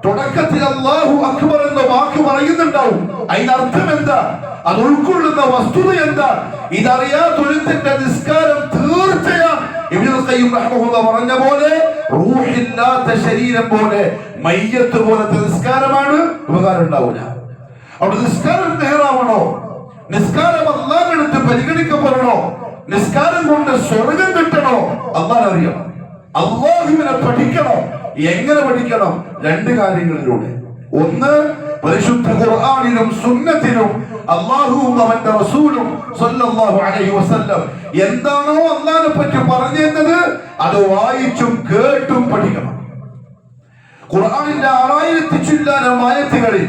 തുടക്കത്തിൽ അല്ലാഹു അക്ബർ എന്ന വാക്ക് പറയുന്നുണ്ടാവും. അതിനർത്ഥം എന്താ? അത് ഉൾക്കൊള്ളുന്ന വസ്തുത എന്താ? ഇതറിയാത്തൊരുത്തന്റെ നിസ്കാരം തീർച്ചയായും ഇബ്നുൽ ഖയ്യിം റഹ്മഹുല്ലാഹ് പറഞ്ഞ പോലെ റൂഹില്ലാത്ത ശരീരം പോലെ, മയ്യത്ത് പോലത്തെ നിസ്കാരമാണ്, ഉപകാരം ഉണ്ടാവില്ല. അവിടെ നിസ്കാരം നേരാവണോ? നിസ്കാരം അല്ലാഹുവിന്റെ അടുത്ത് പരിഗണിക്കപ്പെടണോ? നിസ്കാരം കൊണ്ട് സ്വർഗം കിട്ടണോ? അല്ലാഹു അറിയണം. അല്ലാഹുവിനെ പഠിക്കണം. എങ്ങനെ പഠിക്കണം? 2 കാര്യങ്ങളിലൂടെ. ഒന്ന്, പരിശുദ്ധ ഖുർആനിലും സുന്നത്തിലും അല്ലാഹുവും അവന്റെ റസൂലും സ്വല്ലല്ലാഹു അലൈഹി വസല്ലം എന്താണോ അല്ലാഹുവിനെ പറ്റി പറഞ്ഞത് അത് വായിച്ചും കേട്ടും പഠിക്കണം. ഖുർആനിന്റെ 6000 ചില്ലാനം ആയത്തുകളിൽ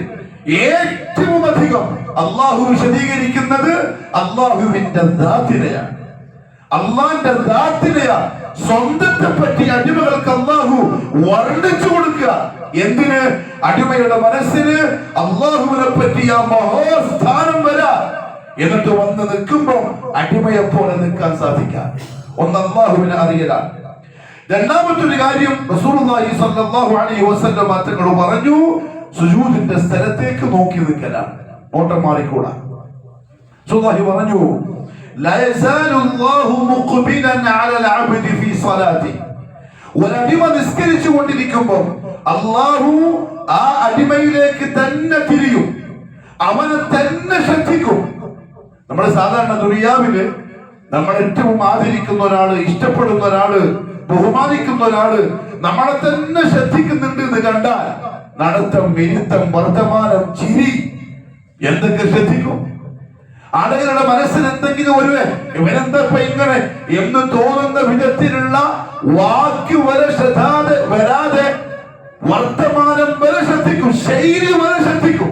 ഏറ്റവും അധികം അല്ലാഹു വിശദീകരിക്കുന്നത് അല്ലാഹുവിന്റെ ദാത്തിനെയാണ്, അല്ലാഹുവിന്റെ ദാത്തിനെയാണ്. സ്വന്തത്തെ പറ്റി അടിമകൾക്ക് അല്ലാഹു വർണ്ണിച്ചു കൊടുക്കുക. എന്തിന്? അടിമയുടെ മനസ്സിന് അല്ലാഹുവിനെ പറ്റി ആ മഹാസ്ഥാനം വരാ. എന്നിട്ട് വന്ന് നിൽക്കുമ്പോ അടിമയെ പോലെ നിൽക്കാൻ സാധിക്കാം. ഒന്ന്, അല്ലാഹുവിനെ അറിയലാണ്. രണ്ടാമത്തെ ഒരു കാര്യം, റസൂലുള്ളാഹി സ്വല്ലല്ലാഹു അലൈഹി വസല്ലം തങ്ങൾ പറഞ്ഞു, സുജൂദിന്റെ സ്ഥലത്തേക്ക് നോക്കി നിൽക്കലാണ്, നോട്ടം മാറിക്കൂടാ. റസൂലുള്ളാഹി പറഞ്ഞു, لا يزال الله مقبلا على العبد في صلاته. ഒരടിമ നിസ്കരിച്ചു കൊണ്ടിരിക്കുമ്പോൾ അല്ലാഹു ആ അടിമയിലേക്ക് തന്നെ തിരിയും, അവനെ തന്നെ ശ്രദ്ധിക്കും. നമ്മൾ സാധാരണ ദുനിയാവില് നമ്മൾ ഏറ്റവും ആദരിക്കുന്ന ഒരാള്, ഇഷ്ടപ്പെടുന്ന ഒരാള്, ബഹുമാനിക്കുന്ന ഒരാള് നമ്മളെ തന്നെ ശ്രദ്ധിക്കുന്നുണ്ട് എന്ന് കണ്ടാൽ നടത്തം, വിരുത്തം, വർത്തമാനം, ചിരി എന്തൊക്കെ ശ്രദ്ധിക്കും. ആളുകളുടെ മനസ്സിൽ എന്തെങ്കിലും ഒരു ഇവനെന്താ ഇങ്ങനെ എന്ന് തോന്നുന്ന വിധത്തിലുള്ള വാക്ക് വരെ വരാതെ വർത്തമാനം വരെ ശ്രദ്ധിക്കും, ശൈലി വരെ ശ്രദ്ധിക്കും.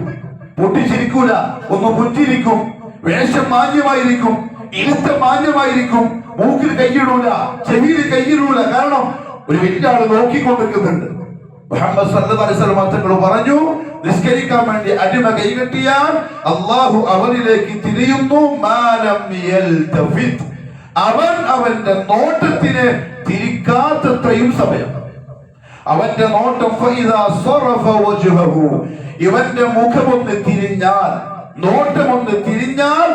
പൊട്ടിച്ചിരിക്കൂല, ഒന്ന് പുറ്റിരിക്കും, വേഷം മാന്യമായിരിക്കും, ഇരുത്തം മാന്യമായിരിക്കും, മൂക്കിൽ കൈയിടൂല, ചെവിയിൽ കൈയിടൂല. കാരണം ഒരു വലിയ ആള് നോക്കിക്കൊണ്ടിരിക്കുന്നുണ്ട്. മുഹമ്മദ് സല്ലല്ലാഹു അലൈഹി വസല്ലം തങ്ങൾ പറഞ്ഞു, നിസ്കരിക്കാൻ വേണ്ടി അടിമ കൈകെട്ടിയാൽ അല്ലാഹു അവനിലേക്ക് തിരിയുന്നു. മാലം യൽതഫിത്, അവൻ അവന്റെ നോട്ടത്തിന് തിരിക്കാത്തത്രയും സമയം. അവന്റെ നോട്ടം ഇവന്റെ മുഖമൊന്ന് തിരിഞ്ഞാൽ, നോട്ടമൊന്ന് തിരിഞ്ഞാൽ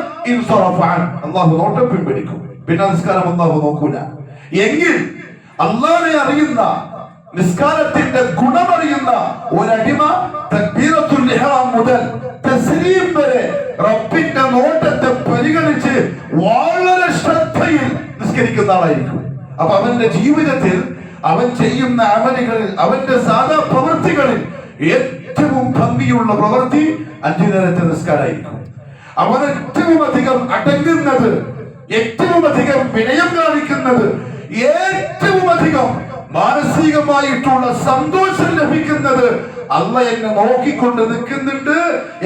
അള്ളാഹു നോട്ടം പിൻവലിക്കും. പിന്നെ നിസ്കാരം അള്ളാഹു നോക്കൂല. എങ്കിൽ അള്ളാഹുവിനെ അറിയുന്ന, നിസ്കാരത്തിന്റെ ഗുണമറിയുന്ന ഒരടിമ തക്ബീറത്തുൽ ഇഹ്റാം മുതൽ തസ്ലീം വരെ റബ്ബിന്റെ നോട്ടത്തെ പരിഗണിച്ച് വളരെ ശ്രദ്ധയിൽ നിസ്കരിക്കുന്ന ആളായിരിക്കും. അപ്പൊ അവന്റെ ജീവിതത്തിൽ അവൻ ചെയ്യുന്ന അമലുകളിൽ, അവന്റെ സാധാ പ്രവൃത്തികളിൽ ഏറ്റവും ഭംഗിയുള്ള പ്രവൃത്തി 5 നേരത്തെ നിസ്കാരമായിരിക്കും. അവൻ ഏറ്റവും അധികം അടങ്ങുന്നത്, ഏറ്റവും അധികം വിനയം കാണിക്കുന്നത്, ഏറ്റവും അധികം മാനസികമായിട്ടുള്ള സന്തോഷം ലഭിക്കുന്നത് അല്ലാഹ് എന്നെ നോക്കിക്കൊണ്ട് നിൽക്കുന്നുണ്ട്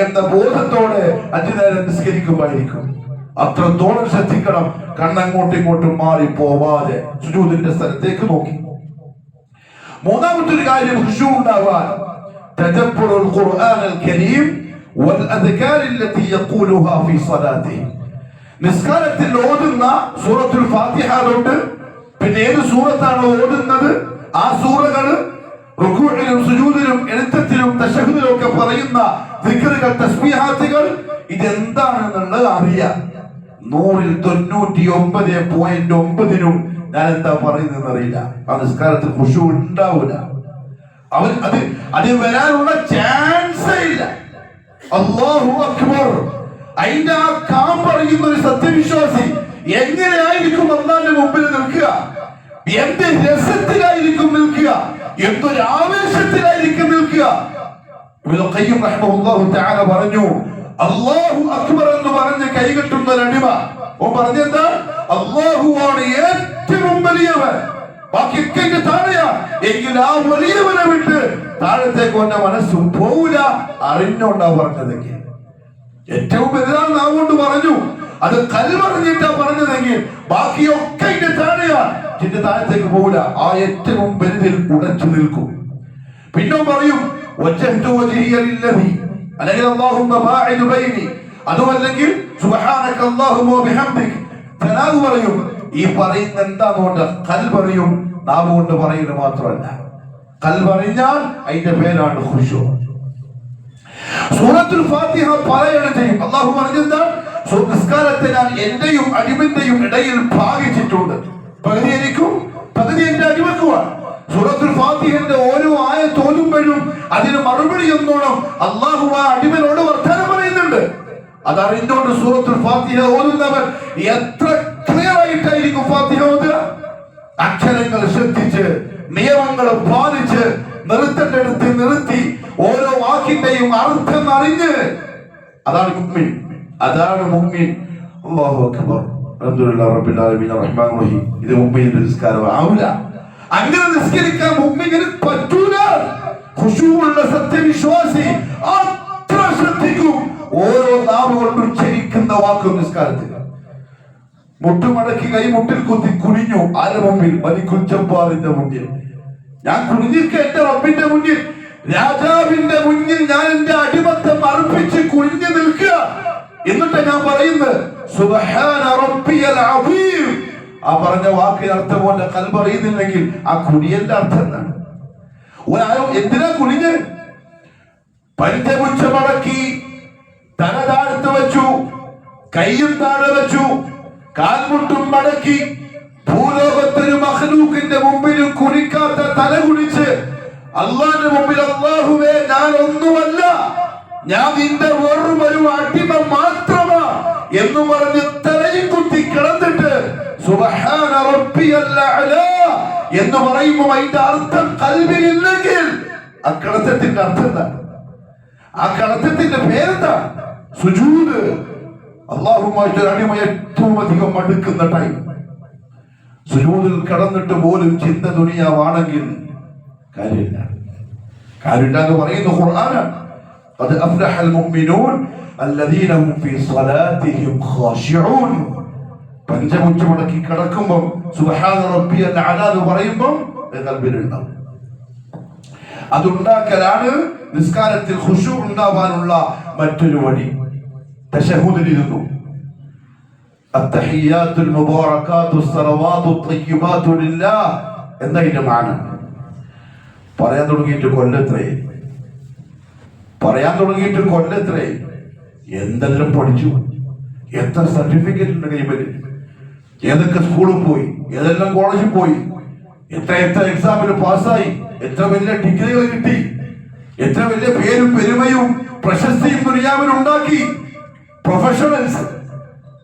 എന്ന ബോധത്തോടെ 5 നേരം നിസ്കരിക്കുമായിരിക്കും. അത്രത്തോളം ശ്രദ്ധിക്കണം. കണ്ണങ്ങോട്ടും ഇങ്ങോട്ടും മാറി പോവാതെ സുജൂദിന്റെ സ്ഥലത്തേക്ക് നോക്കി. മൂന്നാമത്തെ ഒരു കാര്യം ഖുശൂ ഉണ്ടാവാൻ തദബ്ബുറുൽ ഖുർആനിൽ കരീം വൽ അദ്കാർ അല്ലതി യഖൂലുഹാ ഫീ സ്വലാത്തിഹി. നിസ്കാരത്തിൽ ഓതുന്ന സൂറത്തുൽ ഫാത്തിഹ തൊട്ട് പിന്നെ ഏത് സൂറത്താണ് ഓതുന്നത് ആ സൂറകൾ റുകൂഇലും സുജൂദിലും എഴുത്തത്തിലും തശഹുദിലും ഒക്കെ പറയുന്ന ദിക്റുകൾ, തസ്ബീഹാത്തുകൾ, ഇതെന്താണെന്നുള്ളത് അറിയാം. 99.9 ഞാൻ എന്താ പറയുന്നതെന്ന് അറിയില്ല. ആ നിസ്കാരത്തിൽ ഖുശൂ ഉണ്ടാവില്ല. അവൻ അത് വരാനുള്ള ചാൻസേ ഇല്ല. അല്ലാഹു അക്ബർ. അതിന്റെ ആ കാം പറയുന്ന ഒരു സത്യവിശ്വാസി എങ്ങനെയായിരിക്കും അല്ലാഹുവിന്റെ മുമ്പിൽ നിൽക്കുക? എന്ത് രസത്തിലായിരിക്കും നിൽക്കുക? എന്തൊരു ആവേശത്തിലായിരിക്കും നിൽക്കുക? ഇബ്നുൽ ഖയ്യിം റഹിമഹുല്ലാഹു തആല പറഞ്ഞു, അല്ലാഹു അക്ബർ എന്ന് പറഞ്ഞ് കൈകെട്ടുന്ന ഒരു അടിമ, ഓൻ പറഞ്ഞെന്താ? അല്ലാഹുവാണ് ഏറ്റവും വലിയവൻ, ബാക്കിയൊക്കെ താഴെയാ. എങ്കിൽ ആ വലിയവനെ വിട്ട് താഴത്തേക്ക് ഓന്റെ മനസ്സും പോവില്ല. അറിഞ്ഞോണ്ടാ പറഞ്ഞതെങ്കിൽ ഏറ്റവും വലുതാണ് നാം കൊണ്ട് പറഞ്ഞു, അത് കൽവറിഞ്ഞിട്ടാ പറഞ്ഞതെങ്കിൽ ബാക്കിയൊക്കെ ഇതിന്റെ താഴെയാ, ഇതിന്റെ താഴത്തേക്ക് പോവില്ല. ആ ഏറ്റവും വലുതിൽ ഉടച്ചു നിൽക്കും. പിന്നെ പറയും വജ്ജഹ്തു വജ്ഹിയ ലില്ലദി, അല്ലെങ്കിൽ അല്ലാഹുമ്മ ബാഇദ് ബൈനി, അതുമല്ലെങ്കിൽ സുബ്ഹാനക അല്ലാഹുമ്മ വബിഹംദിക. തനാദ് പറയും. ഈ പറയുന്ന എന്താന്നുകൊണ്ട് കൽവറിയും, നാവ് കൊണ്ട് പറയുന്നത് മാത്രമല്ല. കൽവറിഞ്ഞാൽ അതിന്റെ പേരാണ് ഖുശൂ. സൂറത്തുൽ ഫാത്തിഹ പാരായണം ചെയ്യും. അല്ലാഹു പറഞ്ഞെന്താ? നിസ്കാരത്തെ ഞാൻ എന്റെയും അടിമന്റെയും ഇടയിൽ ഭാഗിച്ചിട്ടുണ്ട്. പകുതി എനിക്കും പകുതി എന്റെ അടിമക്കുമാണ്. സൂറത്തുൽ ഫാത്തിഹന്റെ ഓരോ ആയത്ത് ഓതുമ്പോഴും അതിന് മറുപടി എന്നോണം അല്ലാഹു ആ അടിമനോട് വർത്തമാനം പറയുന്നുണ്ട്. അതറിഞ്ഞുകൊണ്ട് സൂറത്തുൽ ഫാത്തിഹ ഓതുന്നവൻ എത്ര ക്ലിയർ ആയിട്ടായിരിക്കും ഫാത്തിഹ ഓതുക? അക്ഷരങ്ങൾ ശ്രദ്ധിച്ച്, നിയമങ്ങൾ പാലിച്ച്, നിർത്തേണ്ടടുത്ത് നിർത്തി, ഓരോ വാക്കിന്റെയും അർത്ഥം അറിഞ്ഞ്, അതാണ് മുഅ്മിൻ. അതാണ് മുഅ്മിൻ. അല്ലാഹു അക്ബർ, അൽഹംദുലില്ലാഹി റബ്ബിൽ ആലമീൻ റഹ്മാനിർ റഹീം. ഇത് മുഅ്മിന്റെ നിസ്കാരം ആവില്ല. അങ്ങനെ നിസ്കരിക്കാൻ മുഅ്മിനിന് പറ്റൂല. ഖുശൂഉള്ള സത്യവിശ്വാസി അത്ര ശ്രദ്ധിക്കും ഓരോ നാവ് കൊണ്ട് ഉച്ചരിക്കുന്ന വാക്കും നിസ്കാരത്തിൽ. മുട്ടുമടക്കി കൈമുട്ടിൽ കുത്തി കുനിഞ്ഞു ആരുടെ മുമ്പിൽ? മലിക്കുൽ ജബ്ബാറിന്റെ മുന്നിൽ. ഞാൻ കുനിഞ്ഞിരിക്ക എന്റെ റബ്ബിന്റെ മുന്നിൽ, രാജാവിന്റെ മുന്നിൽ ഞാൻ എന്റെ അടിമത്തം അർപ്പിച്ച് കുനിഞ്ഞു നിൽക്കുക. എന്നിട്ട് ഞാൻ പറയുന്നത് സുബ്ഹാന റബ്ബിയൽ അസീം. ആ പറഞ്ഞ വാക്കിന് അർത്ഥം പോലെ കൽബ് അറിയുന്നില്ലെങ്കിൽ ആ കുനിയന്റെ അർത്ഥം എന്താണ്? എന്തിനാ കുനിഞ്ഞ്? പഞ്ചപുച്ഛ മടക്കി തല താഴ്ത്ത് വെച്ചു, കൈയും താഴെ വെച്ചു, കാൽമുട്ടും മടക്കി, ഭൂലോകത്തൊരു മഖ്ലൂഖിന്റെ മുമ്പിലും കുനിക്കാത്ത തല കുനിച്ച് അല്ലാഹുവിന്റെ മുമ്പിൽ അല്ലാഹുവേ ഞാൻ ഒന്നുമല്ല, ഞാൻ നിന്റെ വെറും ഒരു അടിമ മാത്രമാ എന്ന് പറഞ്ഞ് തലയിൽ കുത്തി കിടന്നിട്ട് സുബ്ഹാന റബ്ബിയൽ അഅ്ലാ എന്ന് പറയുമ്പോൾ അതിന്റെ അർത്ഥം ഖൽബിൽ ഇല്ലെങ്കിൽ ആ കിടത്തത്തിന്റെ അർത്ഥം എന്താണ്? ആ കിടത്തത്തിന്റെ പേരെന്താ? സുജൂദ്. അല്ലാഹുവുമായിട്ട് അടിമ ഏറ്റവും അധികം അടുക്കുന്ന ടൈം. സുജൂദിൽ കിടന്നിട്ട് പോലും ചിന്ത ദുനിയാവാണെങ്കിൽ കാര്യമില്ല. കാര്യമില്ല എന്ന് പറയുന്ന ഖുർആനാണ്. ഖദ് അഫ്ലഹൽ മുഅ്മിനൂൻ അല്ലദീന ഹും ഫീ സ്വലാത്തിഹിം ഖാശിഊൻ. പഞ്ചമുച്ച മുടക്കി കിടക്കുമ്പോൾ സുബ്ഹാന റബ്ബിയൽ അഅ്ലാ എന്ന് പറയുമ്പോൾ ഖൽബിലുണ്ടാവും. അതുണ്ടാക്കലാണ് നിസ്കാരത്തിൽ ഖുശൂ ഉണ്ടാവാനുള്ള മറ്റൊരു വഴി. തശഹുദിലിരുന്നു അത്തഹിയ്യാത്തുൽ മുബാറകാത്തുസ് സലവാത്തുത് തയ്യിബാതു ലില്ലാഹ് എന്നതിന്റെ മാന പറയാൻ തുടങ്ങിയിട്ട് കൊല്ലത്രേ എന്തെല്ലാം പഠിച്ചു, എത്ര സർട്ടിഫിക്കറ്റ് ഉണ്ട് കൈവര്, ഏതൊക്കെ സ്കൂളിൽ പോയി, ഏതെല്ലാം കോളേജിൽ പോയി, എത്ര എക്സാമിൽ പാസ്സായി, എത്ര വലിയ ഡിഗ്രികൾ കിട്ടി, എത്ര വലിയ പേരും പെരുമയും പ്രശസ്തിയും ദുനിയാവിൽ ഉണ്ടാക്കി. പ്രൊഫഷണൽസ്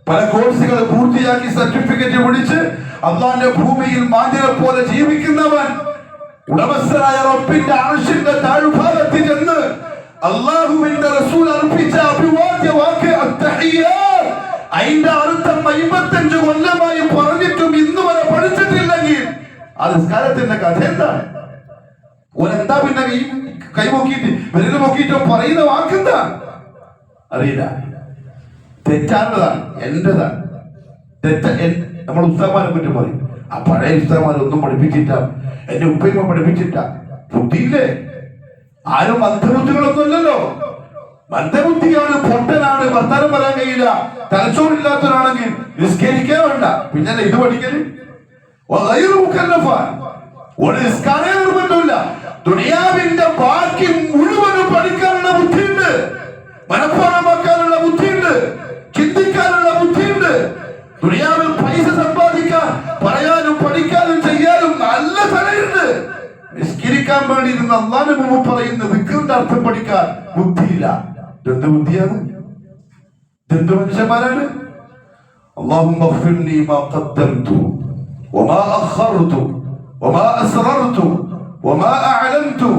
പല കോഴ്സുകൾ പൂർത്തിയാക്കി സർട്ടിഫിക്കറ്റ് പിടിച്ച് അള്ളാന്റെ ഭൂമിയിൽ മാന്യരെ പോലെ ജീവിക്കുന്നവൻ ഉടമസ്ഥനായ റബ്ബിന്റെ അർശിന്റെ താഴ്ഭാഗത്ത് ചെന്ന് അല്ലാഹുവിന്റെ റസൂൽ അർപ്പിച്ച അഭിവാദ്യ വാക്ക് അത്തഹിയ്യാത്ത്, അതിന്റെ അർത്ഥം 55 കൊല്ലമായി പറഞ്ഞിട്ടും ഇന്ന് വരെ പഠിച്ചിട്ടില്ലെങ്കിൽ ആ നിസ്കാരത്തിന്റെ കഥ എന്താണ്? ഓരെന്താ പിന്നെ കൈമൊക്കിയിട്ട് വിരല് നോക്കിയിട്ട് പറയുന്ന വാക്കെന്താ അറിയില്ല. തെറ്റാനതാണ്, എന്റേതാണ്. നമ്മൾ ഉസ്താദ്മാരെ പറ്റി പറയും, ആ പഴയ ഉസ്താദ്മാരൊന്നും പഠിപ്പിച്ചിട്ട, എന്റെ ഉപ്പയമ്മ പഠിപ്പിച്ചിട്ട. ബുദ്ധിയില്ലേ? ആരും മന്ദബുദ്ധികളൊന്നുമല്ലല്ലോ. മന്ദബുദ്ധിയാണ്, പൊട്ടനാണ്, വർത്താനം പറയാൻ കഴിയില്ല, തലച്ചോറില്ലാത്തവരാണെങ്കിൽ നിസ്കരിക്കാൻ വേണ്ട, പിന്നെ ഇത് പഠിക്കല് ഒരു നിസ്കാരേ നിർബന്ധമില്ല. ദുനിയാവിന്റെ ബാക്കി മുഴുവനും പഠിക്കാനുള്ള ബുദ്ധിയുണ്ട്, മനഃപ്പാഠമാക്കാനുള്ള ബുദ്ധിയുണ്ട്, ചിന്തിക്കാനുള്ള ബുദ്ധിയുണ്ട്. ദുനിയാവിൽ പൈസ സമ്പാദിക്കാൻ പറയാനും പഠിക്കാനും ചെയ്യാനും നല്ല തലയുണ്ട്. നിസ്കരിക്കാൻ വേണ്ടി ഇരുന്ന് അല്ലാഹുവിന്റെ മുമ്പ് പറയുന്ന ദിക്റിന്റെ അർത്ഥം പഠിക്കാൻ ബുദ്ധിയില്ല. എന്ത് ബുദ്ധിയാണ്? എന്ത് മനുഷ്യന്മാരാണ്? അല്ലാഹുമ്മ ഗ്ഫിർ ലീ മാ ഖദ്ദംതു വമാ അഖർതു വമാ അസ്റർതു വമാ അഅലൻതു.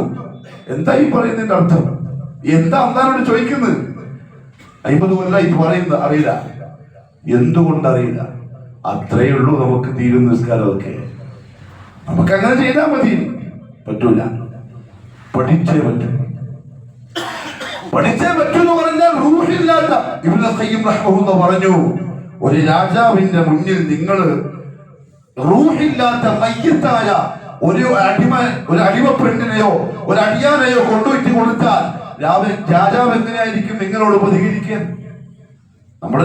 എന്താ ഈ പറയുന്നതിന്റെ അർത്ഥം? എന്താ അല്ലാഹുവോട് ചോദിക്കുന്നത്? 50 കൊല്ലം ഇത് പറയുന്നത് അറിയില്ല. എന്തുകൊണ്ടറിയില്ല? അത്രയേ ഉള്ളൂ നമുക്ക് തീരുന്ന നിസ്കാരമൊക്കെ. നമുക്ക് അങ്ങനെ ചെയ്താൽ മതി. പറ്റൂല, പഠിച്ചേ പറ്റൂ. പഠിച്ചേ പറ്റൂ എന്ന് പറഞ്ഞാൽ റൂഹില്ലാത്ത ഇബ്നു ഖയ്യിം റഹ്മഹുല്ലാഹ് പറഞ്ഞു, ഒരു രാജാവിന്റെ മുന്നിൽ നിങ്ങൾ റൂഹില്ലാത്ത മയ്യത്തായ ഒരു അടിമ പെണ്ണിനെയോ ഒരു അടിയാനെയോ കൊണ്ടുപോയിട്ട് കൊടുത്താൽ രാജാവ് എങ്ങനെയായിരിക്കും നിങ്ങളോട് പ്രതികരിക്കാൻ? നമ്മുടെ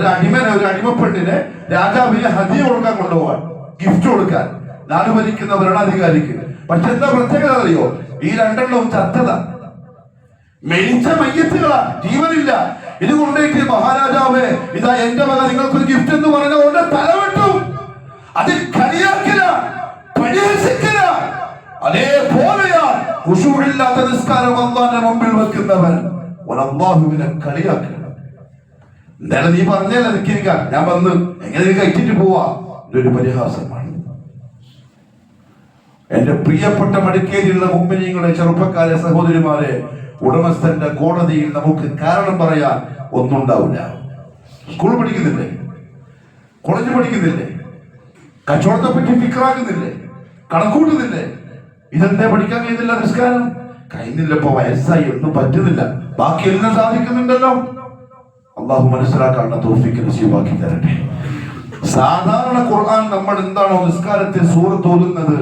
ഒരു അടിമ പെണ്ണിനെ രാജാവിനെ ഹദിയ കൊടുക്കാൻ കൊണ്ടുപോകാൻ, ഗിഫ്റ്റ് കൊടുക്കാൻ, നാട് ഭരിക്കുന്ന ഭരണാധികാരിക്ക്. പക്ഷെ എന്താ പ്രത്യേകത അറിയോ? ഈ രണ്ടെണ്ണവും ചത്തത, മെലിച്ച മയ്യത്തുകളാ, ജീവനില്ല. ഇത് കൊണ്ടുപോയിട്ട് മഹാരാജാവേ ഇതാ എന്റെ മക നിങ്ങൾക്കൊരു ഗിഫ്റ്റ് എന്ന് പറഞ്ഞ കൊണ്ട് തലവെട്ടും. അതിൽ കളിയാക്കില്ല, പരിഹസിക്കില്ല. അതേപോലെയാ ഖുശൂഇല്ലാത്ത നിസ്കാരം അല്ലാഹുവിന്റെ മുമ്പിൽ വെക്കുന്നവൻ അല്ലാഹുവിനെ കളിയാക്കുക. എന്തായാലും നീ പറഞ്ഞല്ലേ നിൽക്കാൻ, ഞാൻ വന്ന് എങ്ങനെ കഴിച്ചിട്ട് പോവാ, ഇതൊരു പരിഹാസമാണ്. എന്റെ പ്രിയപ്പെട്ട മടിക്കേരിയുള്ള മുഅ്മിനീങ്ങളെ, ചെറുപ്പക്കാരെ, സഹോദരിമാരെ, ഉടമസ്ഥന്റെ കോടതിയിൽ നമുക്ക് കാരണം പറയാൻ ഒന്നും ഉണ്ടാവില്ല. സ്കൂൾ പഠിക്കുന്നില്ലേ, കോളേജ് പഠിക്കുന്നില്ലേ, കച്ചവടത്തെ പറ്റി ഫിക്റാക്കുന്നില്ലേ, കണക്കൂട്ടുന്നില്ലേ? ഇതെന്തേ പഠിക്കാൻ കഴിയുന്നില്ല? നിസ്കാരം കഴിയുന്നില്ല, ഇപ്പൊ വയസ്സായി, ഒന്നും പറ്റുന്നില്ല, ബാക്കി എല്ലാം സാധിക്കുന്നുണ്ടല്ലോ. അള്ളാഹു മനസ്സിലാക്കാനുള്ള തൗഫീഖ് നസീബാക്കി തരട്ടെ. സാധാരണ ഖുർആൻ നമ്മൾ എന്താണോ നിസ്കാരത്തിൽ സൂറത്ത് ഓതുന്നത്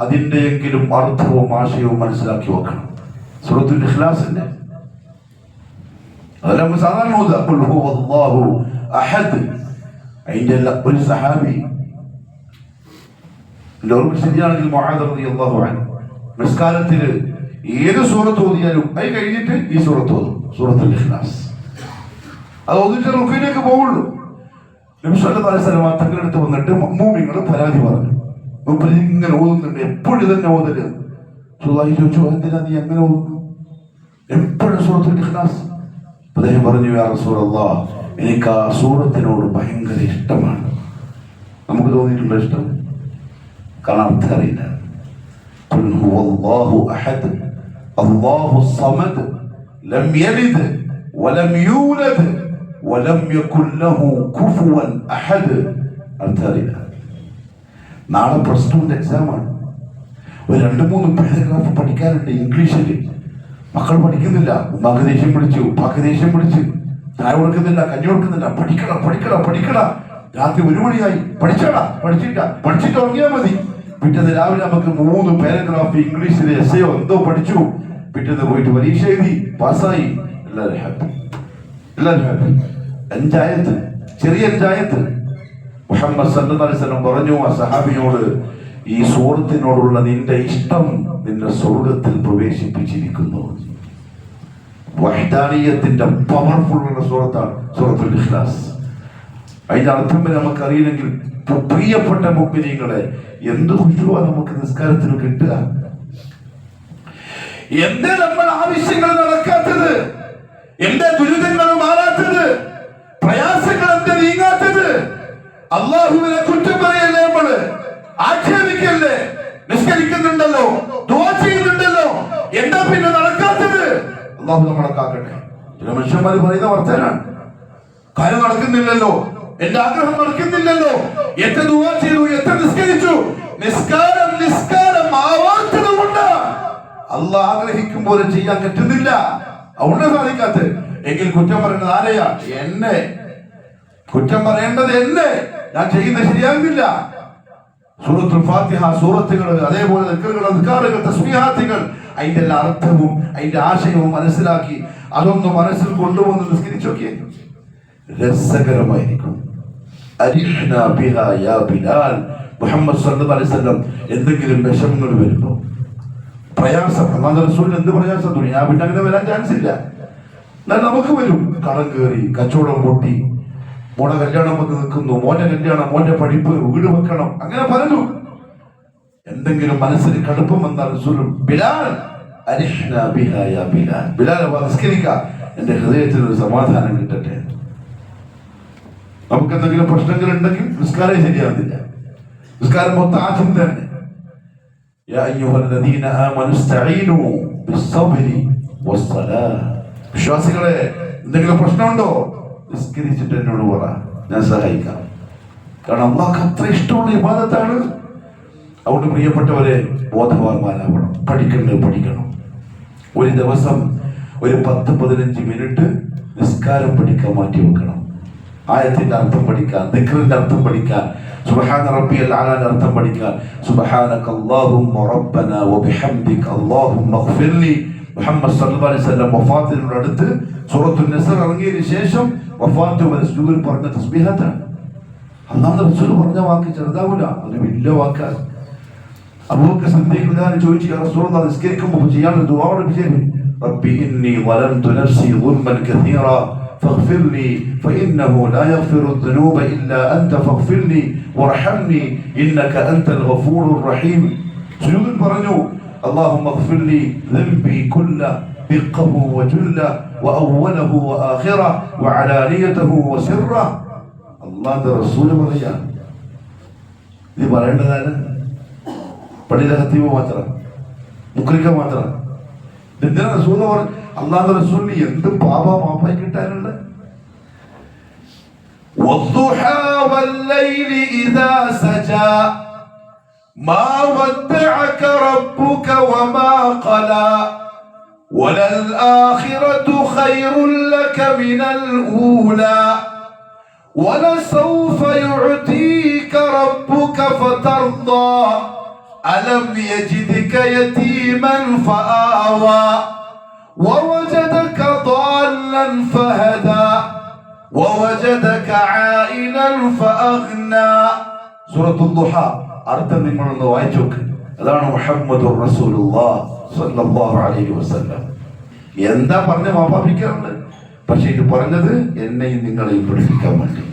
അതിന്റെയെങ്കിലും അർത്ഥവും ആശയവും മനസ്സിലാക്കി വെക്കണം. സൂറത്തുൽ ഇഖ്ലാസിന്റെ അതെല്ലാം സാധാരണ ഓതുക, ഖുൽ ഹുവല്ലാഹു അഹദ്. അതിന്റെ ഒരു സഹാബി ശരിയാണെങ്കിൽ മുആദ് റളിയല്ലാഹു അൻഹു നിസ്കാരത്തിൽ ഏത് സൂറത്ത് ഓതിയാലും അത് കഴിഞ്ഞിട്ട് ഈ സൂറത്ത് ഓതും, സൂറത്തുൽ ഇഖ്ലാസ്. അത് ഓതിട്ട് റുക്കൂയിലേക്ക് പോവുള്ളൂ. നബി സല്ലല്ലാഹു അലൈഹി വസല്ലം തങ്ങളുടെ അടുത്ത് വന്നിട്ട് മുഅ്മിനീങ്ങൾ പരാതി പറഞ്ഞു, ഇങ്ങനെ ഓതുന്നുണ്ട്, എപ്പോഴും തന്നെ ഓതല്. സുല്ലല്ലാഹു ചോദിച്ചു, എന്തിനാ നീ എങ്ങനെ ഓതുന്നു, എപ്പോഴും സൂറത്തുൽ ഇഖ്ലാസ്? അദ്ദേഹം പറഞ്ഞു, യാ റസൂലല്ലാഹ്, എനിക്ക് ആ സൂറത്തിനോട് ഭയങ്കര ഇഷ്ടമാണ്. നമുക്ക് തോന്നിയിട്ടുള്ള ഇഷ്ടം കാരണം അർത്ഥം അറിയില്ല. ഖുൽ ഹുവല്ലാഹു അഹദ് അല്ലാഹു സമദ് ലം യലിദ് വലം യൂലദ് വലം യകുൽ ലഹു കുഫുവൻ അഹദ്. അർത്ഥം അറിയില്ല. നാളെ +2 എക്സാമാണ്. ഒരു 2-3 പാരഗ്രാഫ് പഠിക്കാനുണ്ട് ഇംഗ്ലീഷിൽ. മക്കൾ പഠിക്കുന്നില്ല. ഉമ്മാക്ക് ദേഷ്യം പിടിച്ചു, ഉപ്പാക്ക് ദേഷ്യം പിടിച്ച്, ചായ കൊടുക്കുന്നില്ല, കഞ്ഞി കൊടുക്കുന്നില്ല. പഠിക്കട. രാത്രി 1 മണിയായി, പഠിച്ചിട്ട് ഉറങ്ങിയാൽ മതി. പിറ്റേന്ന് രാവിലെ നമുക്ക് 3 പാരഗ്രാഫ് ഇംഗ്ലീഷിലെ എസ്സയോ എന്തോ പഠിച്ചു. പിറ്റേന്ന് പോയിട്ട് പരീക്ഷ എഴുതി, പാസ്സായി. എല്ലാവരും ഹാപ്പി. 5 ആയത്ത്, ചെറിയ 5 ആയത്ത്. മുഹമ്മദ് സല്ലല്ലാഹു അലൈഹി വസല്ലം പറഞ്ഞു ആ സഹാബിയോട്, ഈ സൂറത്തിനോടുള്ള നിന്റെ ഇഷ്ടം നിന്നെ സ്വർഗത്തിൽ പ്രവേശിപ്പിച്ചിരിക്കുന്നു. വഹ്ദാനിയത്തിന്റെ പവർഫുൾ ഉള്ള സൂറത്താണ് സൂറത്തുൽ ഇഖ്ലാസ്. അതിന്റെ അർത്ഥം നമുക്കറിയില്ലെങ്കിൽ പ്രിയപ്പെട്ട മുഅ്മിനീങ്ങളെ, എന്ത് ഖുശൂഅ നമുക്ക് നിസ്കാരത്തിൽ കിട്ടുക. എന്തേ നമ്മൾ ആവശ്യങ്ങൾ നടക്കാത്തത്, എന്റെ ദുരിതങ്ങൾ മാറാത്തത്, പ്രയാസങ്ങൾ എന്റെ നീങ്ങാത്തത്? അള്ളാഹുവിനെ കുറ്റം പറയല്ലേ, നമ്മള് ആക്ഷേപിക്കല്ലേ? നിസ്കരിക്കുന്നുണ്ടല്ലോ, ദുആ ചെയ്യുന്നുണ്ടല്ലോ, എന്താ പിന്നെ നടക്കാത്തത്? അള്ളാഹു നമ്മളെ കാക്കട്ടെ. ചില മനുഷ്യന്മാർ പറയുന്ന വർത്തനാണ്, കാര്യം നടക്കുന്നില്ലല്ലോ, എന്റെ ആഗ്രഹം നടക്കുന്നില്ലല്ലോ, എത്ര ദുആ ചെയ്തു, എത്ര നിസ്കരിച്ചു, നിസ്കാരം ആവാത്തത് കൊണ്ട് അള്ളാഹ് ആഗ്രഹിക്കും പോലെ ചെയ്യാൻ പറ്റുന്നില്ല, അവിടെ സാധിക്കാത്ത. എങ്കിൽ കുറ്റം പറയുന്നത് ആരെയാ? എന്നെ. കുറ്റം പറയേണ്ടത് എന്നെ. ഞാൻ ചെയ്യുന്നത് ശരിയാകുന്നില്ല. സൂറത്തുൽ ഫാത്തിഹ, സൂറത്തുകൾ, അതേപോലെ ദിക്റുകൾ, അദ്കാറുകൾ, തസ്ബീഹാത്തുകൾ, അതിന്റെ എല്ലാ അർത്ഥവും അതിന്റെ ആശയവും മനസ്സിലാക്കി അതൊന്ന് മനസ്സിൽ കൊണ്ടുവന്ന് നിസ്കരിച്ചൊക്കെ രസകരമായിരിക്കും. അരിഹ്നാ ബിഹാ യാ ബിലാൽ. മുഹമ്മദ് സല്ലല്ലാഹു അലൈഹി വസല്ലം എന്തെങ്കിലും വിഷമങ്ങൾ വരുമ്പോൾ, പ്രയാസം, അല്ലാഹുവിന്റെ റസൂലിന് എന്ത് പ്രയാസം? ദുനിയാവിൽ അങ്ങനെ വരാൻ ചാൻസ് ഇല്ല. എന്നാൽ നമുക്ക് വരും. കടം കയറി, കച്ചവടം പൊട്ടി, മോടെ കല്യാണം വന്ന് നിൽക്കുന്നു, മോന്റെ കല്യാണം, മോന്റെ പഠിപ്പ്, വീട് വെക്കണം, അങ്ങനെ പലതും. എന്തെങ്കിലും മനസ്സിന് കടുപ്പം വന്നാൽ റസൂൽ ബിലാൽ, അരിഹ്നാ ബിഹാ യാ ബിലാൽ, ബിലാൽ നിസ്കരിക്കുക, എന്റെ ഹൃദയത്തിൽ ഒരു സമാധാനം കിട്ടട്ടെ. നമുക്ക് എന്തെങ്കിലും പ്രശ്നങ്ങൾ ഉണ്ടെങ്കിൽ നിസ്കാരം ശരിയാകുന്നില്ല, നിസ്കാരം മൊത്തം ആദ്യം തന്നെ. യാ അയ്യുഹല്ലദീന ആമനു ഇസ്തഈനു ബിസ്സബ്രി വസ്സലാഹ്. വിശ്വാസികളെ, എന്തെങ്കിലും പ്രശ്നമുണ്ടോ? നിസ്കരിച്ചിട്ട് എന്നോട് പറ, ഞാൻ സഹായിക്കാം. കാരണം അള്ളാഹ്ക്ക് അത്ര ഇഷ്ടമുള്ള ഇബാദത്താണ്. അതുകൊണ്ട് പ്രിയപ്പെട്ടവരെ, ബോധവാന്മാരാവണം, പഠിക്കണം. ഒരു ദിവസം ഒരു 10-15 മിനിറ്റ് നിസ്കാരം പഠിക്കാൻ മാറ്റി വെക്കണം. ആയത്തിന്റെ അർത്ഥം പഠിക്കാൻ, ദിക്റിന്റെ അർത്ഥം പഠിക്കാൻ, സുബ്ഹാന റബ്ബിയൽ അലാന്റെ അർത്ഥം പഠിക്കാൻ. സുബ്ഹാനക അല്ലാഹുമ്മ റബ്ബനാ വബിഹംദിക അല്ലാഹുമ്മ ഗ്ഫിർലി. മുഹമ്മദ് സല്ലല്ലാഹു അലൈഹി വസല്ലം വഫാത്തിനോട് അടുത്ത് സൂറത്തുൻ നിസ്ർ ഇറങ്ങിയതിനു ശേഷം വഫാത്ത് വരെ സുജൂദിൽ പറഞ്ഞ തസ്ബീഹാത്താണ്. അല്ലാഹുവിന്റെ റസൂൽ പറഞ്ഞ വാക്ക് ചെറുതാവൂല, അത് വലിയ വാക്കാണ്. അബൂബക്കർ സിദ്ദീഖ് ചോദിച്ചു, യാ റസൂലല്ലാഹ്, നിസ്കരിക്കുമ്പോൾ ചെയ്യാനുള്ള ദുആ പഠിപ്പിച്ചേ. റബ്ബി ഇന്നി വലംതു നഫ്സി ളുൽമൻ കസീറ فاغفر لي فإنه لا يغفر الذنوب إلا أنت فاغفر لي وارحمني إنك أنت الغفور الرحيم. سجود പറഞ്ഞു, اللهم اغفر لي ذنبي كله دقه وجله وأوله وآخره وعلانيته وسره. അല്ലാഹുവിന്റെ റസൂൽ പറയാ, ഇത് പറയേണ്ടതാണ് പള്ളിയിലെ ഖത്തീബ് മാത്രം, മുക്രിക്ക മാത്രം. എന്തിനാ റസൂൽ പറഞ്ഞു? അല്ലാഹുവിന്റെ റസൂലിന് എന്ത് പാപം മാപ്പായി കിട്ടാനുള്ളത്? والضحى والليل إذا سجى ما ودعك ربك وما قلى وللآخرة خير لك من الأولى ولسوف يعطيك ربك فترضى ألم يجدك يتيما فآوى ووجدك ضالا فهدى ووجدك عائلا فأغنى. സൂറത്തുൽ ദുഹ അർത്ഥം നിങ്ങളൊന്ന് വായിച്ചു നോക്ക്. അതാണ് മുഹമ്മദുർ റസൂലുള്ളാഹി സ്വല്ലല്ലാഹു അലൈഹി വസല്ലം. എന്താ പറഞ്ഞ മാപ്പാപ്പിക്കാറുണ്ട്, പക്ഷെ ഇത് പറഞ്ഞത് എന്നെയും നിങ്ങളെയും പഠിപ്പിക്കാൻ വേണ്ടി.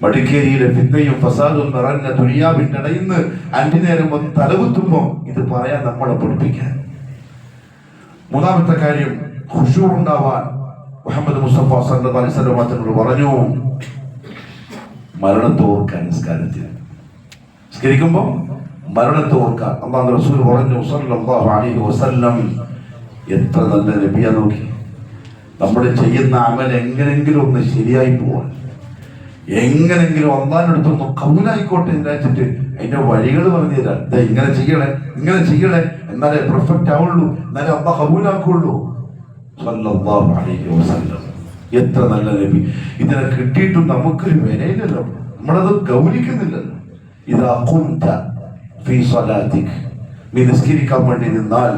മടിക്കേരിയിലെ ഫിത്നയും ഫസാദും നിറഞ്ഞ ദുനിയാവിന്റെ ഇടയിൽ നിന്ന് അന്യനേരം വന്ന് തലകുത്തുമ്പോൾ ഇത് പറയാൻ നമ്മളെ പഠിപ്പിക്കാൻ. മൂന്നാമത്തെ കാര്യം, ഖുശൂ ഉണ്ടാവാൻ മുഹമ്മദ് മുസ്തഫ സല്ലല്ലാഹു അലൈഹി വസല്ലം തങ്ങൾ പറഞ്ഞു, മരണത്തെ ഓർക്കാൻ നിസ്കാരത്തിൽ. നിസ്കരിക്കുമ്പോൾ മരണത്തെ ഓർക്കാൻ അല്ലാഹുവിന്റെ റസൂൽ പറഞ്ഞു സല്ലല്ലാഹു അലൈഹി വസല്ലം. എത്ര നല്ല നബിയാ നോക്കി. നമ്മൾ ചെയ്യുന്ന അമൽ എങ്ങനെങ്കിലും ഒന്ന് ശരിയായി പോവാൻ, എങ്ങനെങ്കിലും അള്ളാഹിന്റെ അടുത്തൊന്ന് കബൂലായിക്കോട്ടെ എന്ന് വെച്ചിട്ട് അതിന്റെ വഴികൾ പറഞ്ഞു തരാം. ഇങ്ങനെ ചെയ്യണേ എന്നാലേ പെർഫെക്റ്റ് ആവുള്ളൂ, എന്നാലേ അള്ളാഹ് കബൂലാക്കുള്ളൂ. സല്ലല്ലാഹു അലൈഹി വസല്ലം. എത്ര നല്ല നബി. ഇതിനെ കിട്ടിയിട്ടും നമുക്കൊരു വിലയില്ലല്ലോ, നമ്മളത് ഗൗനിക്കുന്നില്ലല്ലോ. ഇദാ ഖുംത ഫീ സ്വലാത്തിക്, നീ നിസ്കരിക്കാൻ വേണ്ടി നിന്നാൽ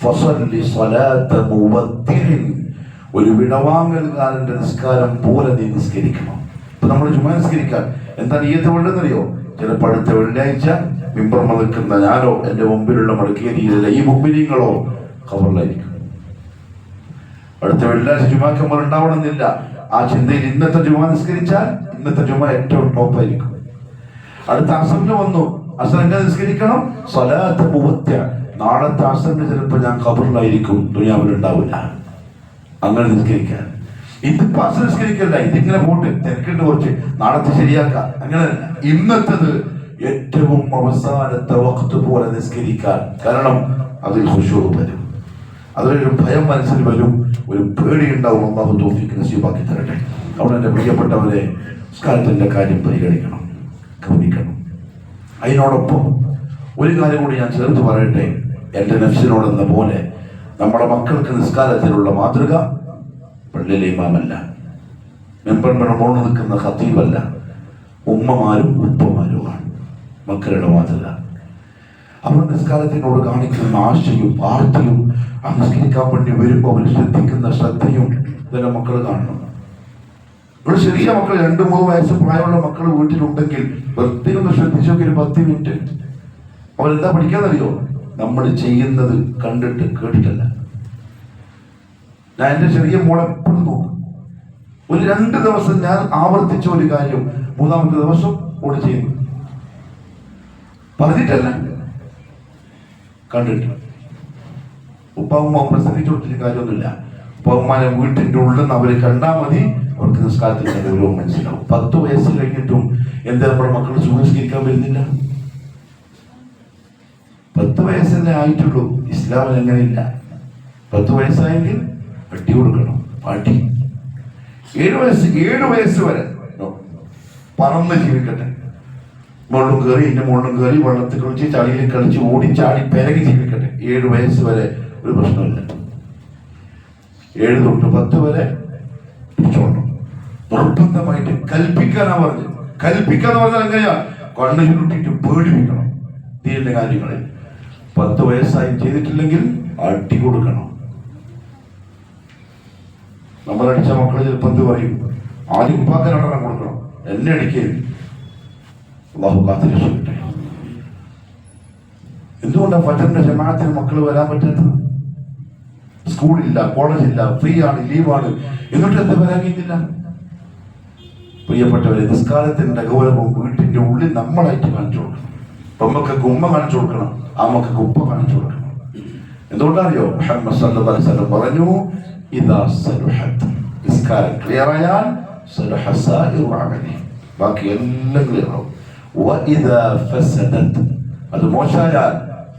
ഫസല്ലി സ്വലാത മുവദ്ദിഇൻ, ഒരു വിടവാങ്ങൽക്കാരന്റെ നിസ്കാരം പോലെ നീ നിസ്കരിക്കണം. ഇപ്പൊ നമ്മൾ ജുമാ നിസ്കരിക്കാൻ എന്താ നീയത്ത് വേണ്ടെന്നറിയോ? ചിലപ്പോൾ അടുത്ത വെള്ളിയാഴ്ച മിമ്പർമ നിൽക്കുന്ന ഞാനോ എൻ്റെ മുമ്പിലുള്ള മടക്കേരിയിലുള്ള ഈ മുമ്പിലിങ്ങളോ ഖബറിലായിരിക്കും. അടുത്ത വെള്ളിയാഴ്ച ജുമാക്കമ്മർ ഉണ്ടാവണമെന്നില്ല. ആ ചിന്തയിൽ ഇന്നത്തെ ജുമാ നിസ്കരിച്ചാൽ ഇന്നത്തെ ജുമാ ഏറ്റവും ടോപ്പായിരിക്കും. അടുത്ത അസറിന് വന്നു, അസർ എങ്ങനെ നിസ്കരിക്കണം? സ്വലാത്ത് മുവത്യ. നാളത്തെ അസറിന് ചിലപ്പോൾ ഞാൻ ഖബറിലായിരിക്കും, ദുനിയാവിൽ ഉണ്ടാവില്ല. അങ്ങനെ നിസ്കരിക്കാൻ. ഇതിപ്പോ അസർ നിസ്കരിക്കല്ല, ഇതിങ്ങനെ പോട്ട് തിരക്കുണ്ട് കുറച്ച്, നാളത്തെ ശരിയാക്കാം. അങ്ങനെ ഇന്നത്തത് ഏറ്റവും അവസാനത്തെ വഖ്ത് പോലെ നിസ്കരിക്കാൻ. കാരണം അതിൽ ഖുശൂ വരും, അതിലൊരു ഭയം മനസ്സിൽ വരും, ഒരു പേടി ഉണ്ടാവും. അല്ലാഹു തൗഫീഖ് നസീബാക്കി തരട്ടെ. അവിടെ എൻ്റെ പ്രിയപ്പെട്ടവരെ, നിസ്കാരത്തിൻ്റെ കാര്യം പരിഗണിക്കണം, ഗൗനിക്കണം. അതിനോടൊപ്പം ഒരു കാര്യം കൂടി ഞാൻ ചേർത്ത് പറയട്ടെ. എൻ്റെ നഫ്സിനോടെന്ന പോലെ നമ്മുടെ മക്കൾക്ക് നിസ്കാരത്തിലുള്ള മാതൃക പള്ളിയിലെ ഇമാമല്ല, മെമ്പർമാരുടെ മോളിൽ നിൽക്കുന്ന ഖതീബല്ല, ഉമ്മമാരും ഉപ്പമാരുമാണ് മക്കളുടെ മാതൃക. അവർ നിസ്കാരത്തിനോട് കാണിക്കുന്ന ആശയും ആർത്തിയും, ആ നിസ്കരിക്കാൻ വേണ്ടി വരുമ്പോൾ അവർ ശ്രദ്ധിക്കുന്ന ശ്രദ്ധയും ഇതെല്ലാം മക്കൾ കാണണം. ഇവിടെ ചെറിയ മക്കൾ 2-3 വയസ്സ് പ്രായമുള്ള മക്കൾ വീട്ടിലുണ്ടെങ്കിൽ വെറുതെ ഒന്ന് ശ്രദ്ധിച്ചു നോക്കി, ഒരു 10 മിനിറ്റ്. അവരെന്താ പഠിക്കാന്നറിയോ? നമ്മൾ ചെയ്യുന്നത് കണ്ടിട്ട് കേട്ടിട്ടല്ല. ഞാൻ എൻ്റെ ചെറിയ മോളെ എപ്പോഴും നോക്കും. ഒരു 2 ദിവസം ഞാൻ ആവർത്തിച്ച ഒരു കാര്യം 3-ാമത്തെ ദിവസം ഓടി ചെയ്യുന്നു, പറഞ്ഞിട്ടല്ല, കണ്ടിട്ട്. ഉപ്പാവുമ്മ പ്രസംഗിച്ചു കൊടുത്തിട്ട് കാര്യമൊന്നുമില്ല. ഉപ്പാവുമ്മാനെ വീട്ടിൻ്റെ ഉള്ളിൽ നിന്ന് അവർ കണ്ടാൽ മതി, അവർക്ക് നിസ്കാരത്തിൻ്റെ ഗൗരവം മനസ്സിലാവും. 10 വയസ്സ് കഴിഞ്ഞിട്ടും എന്താ നമ്മുടെ മക്കൾ സുഖസ്കരിക്കാൻ വരുന്നില്ല? 10 വയസ്സല്ലേ ആയിട്ടുള്ളൂ. ഇസ്ലാമിൽ അങ്ങനെയില്ല. 10 വയസ്സായെങ്കിൽ അടി കൊടുക്കണം, പാട്ടി. 7 വയസ്സ് വരെ പറന്ന് ജീവിക്കട്ടെ. മുകളിലും കയറി എൻ്റെ മുകളിലും കയറി വെള്ളത്തിൽ കളിച്ച് ചളിയിൽ കളിച്ച് ഓടിച്ചാടി പെരകി ജീവിക്കട്ടെ. 7 വയസ്സ് വരെ ഒരു പ്രശ്നമില്ല. 7 തൊട്ട് 10 വരെ പിടിച്ചോണം. നിർബന്ധമായിട്ട് കൽപ്പിക്കാനാ പറഞ്ഞത്. കൽപ്പിക്കാന്ന് പറഞ്ഞാൽ എങ്ങനെയാ? കണ്ണു ചുരുട്ടിട്ട് പേടിപ്പിക്കണം ദീനിന്റെ കാര്യങ്ങളിൽ. 10 വയസ്സായി ചെയ്തിട്ടില്ലെങ്കിൽ അടി കൊടുക്കണം. നമ്മളടിച്ച മക്കളെ ചിലപ്പോൾ എന്ത് പറയും? ആദ്യം ഉപ്പാക്കാൻ രണ്ടെണ്ണം കൊടുക്കണം, എന്നെ അടിക്കരുത്. അല്ലാഹു കാത്തിരക്ഷിക്കട്ടെ. എന്തുകൊണ്ടാണ് ഫജ്റിന്റെ ജമാഅത്തിന് മക്കൾ വരാൻ പറ്റാത്തത്? സ്കൂളില്ല, കോളേജില്ല, ഫ്രീ ആണ്, ലീവാണ്, എന്നിട്ട് എന്താ വരാനില്ല? പ്രിയപ്പെട്ടവരെ, നിസ്കാരത്തിന്റെ ഗൗരവം വീട്ടിന്റെ ഉള്ളിൽ നമ്മളായിട്ട് കാണിച്ചു കൊടുക്കണം. മക്കൾക്ക് ഉമ്മ കാണിച്ചു കൊടുക്കണം, ആ മക്കൾക്ക് ഉപ്പ കാണിച്ചു കൊടുക്കണം. എന്തുകൊണ്ടറിയോ? മുഹമ്മദ് സല്ലല്ലാഹു അലൈഹി വസല്ലം പറഞ്ഞു, ഇദാ സലുഹത്, നിസ്കാരം ക്ലിയർ ആയാൽ സലുഹ സായിറു അമലി, ബാക്കി എല്ലാം ക്ലിയർ ആവും. വഇദാ ഫസദത്, അത് മോശമായാൽ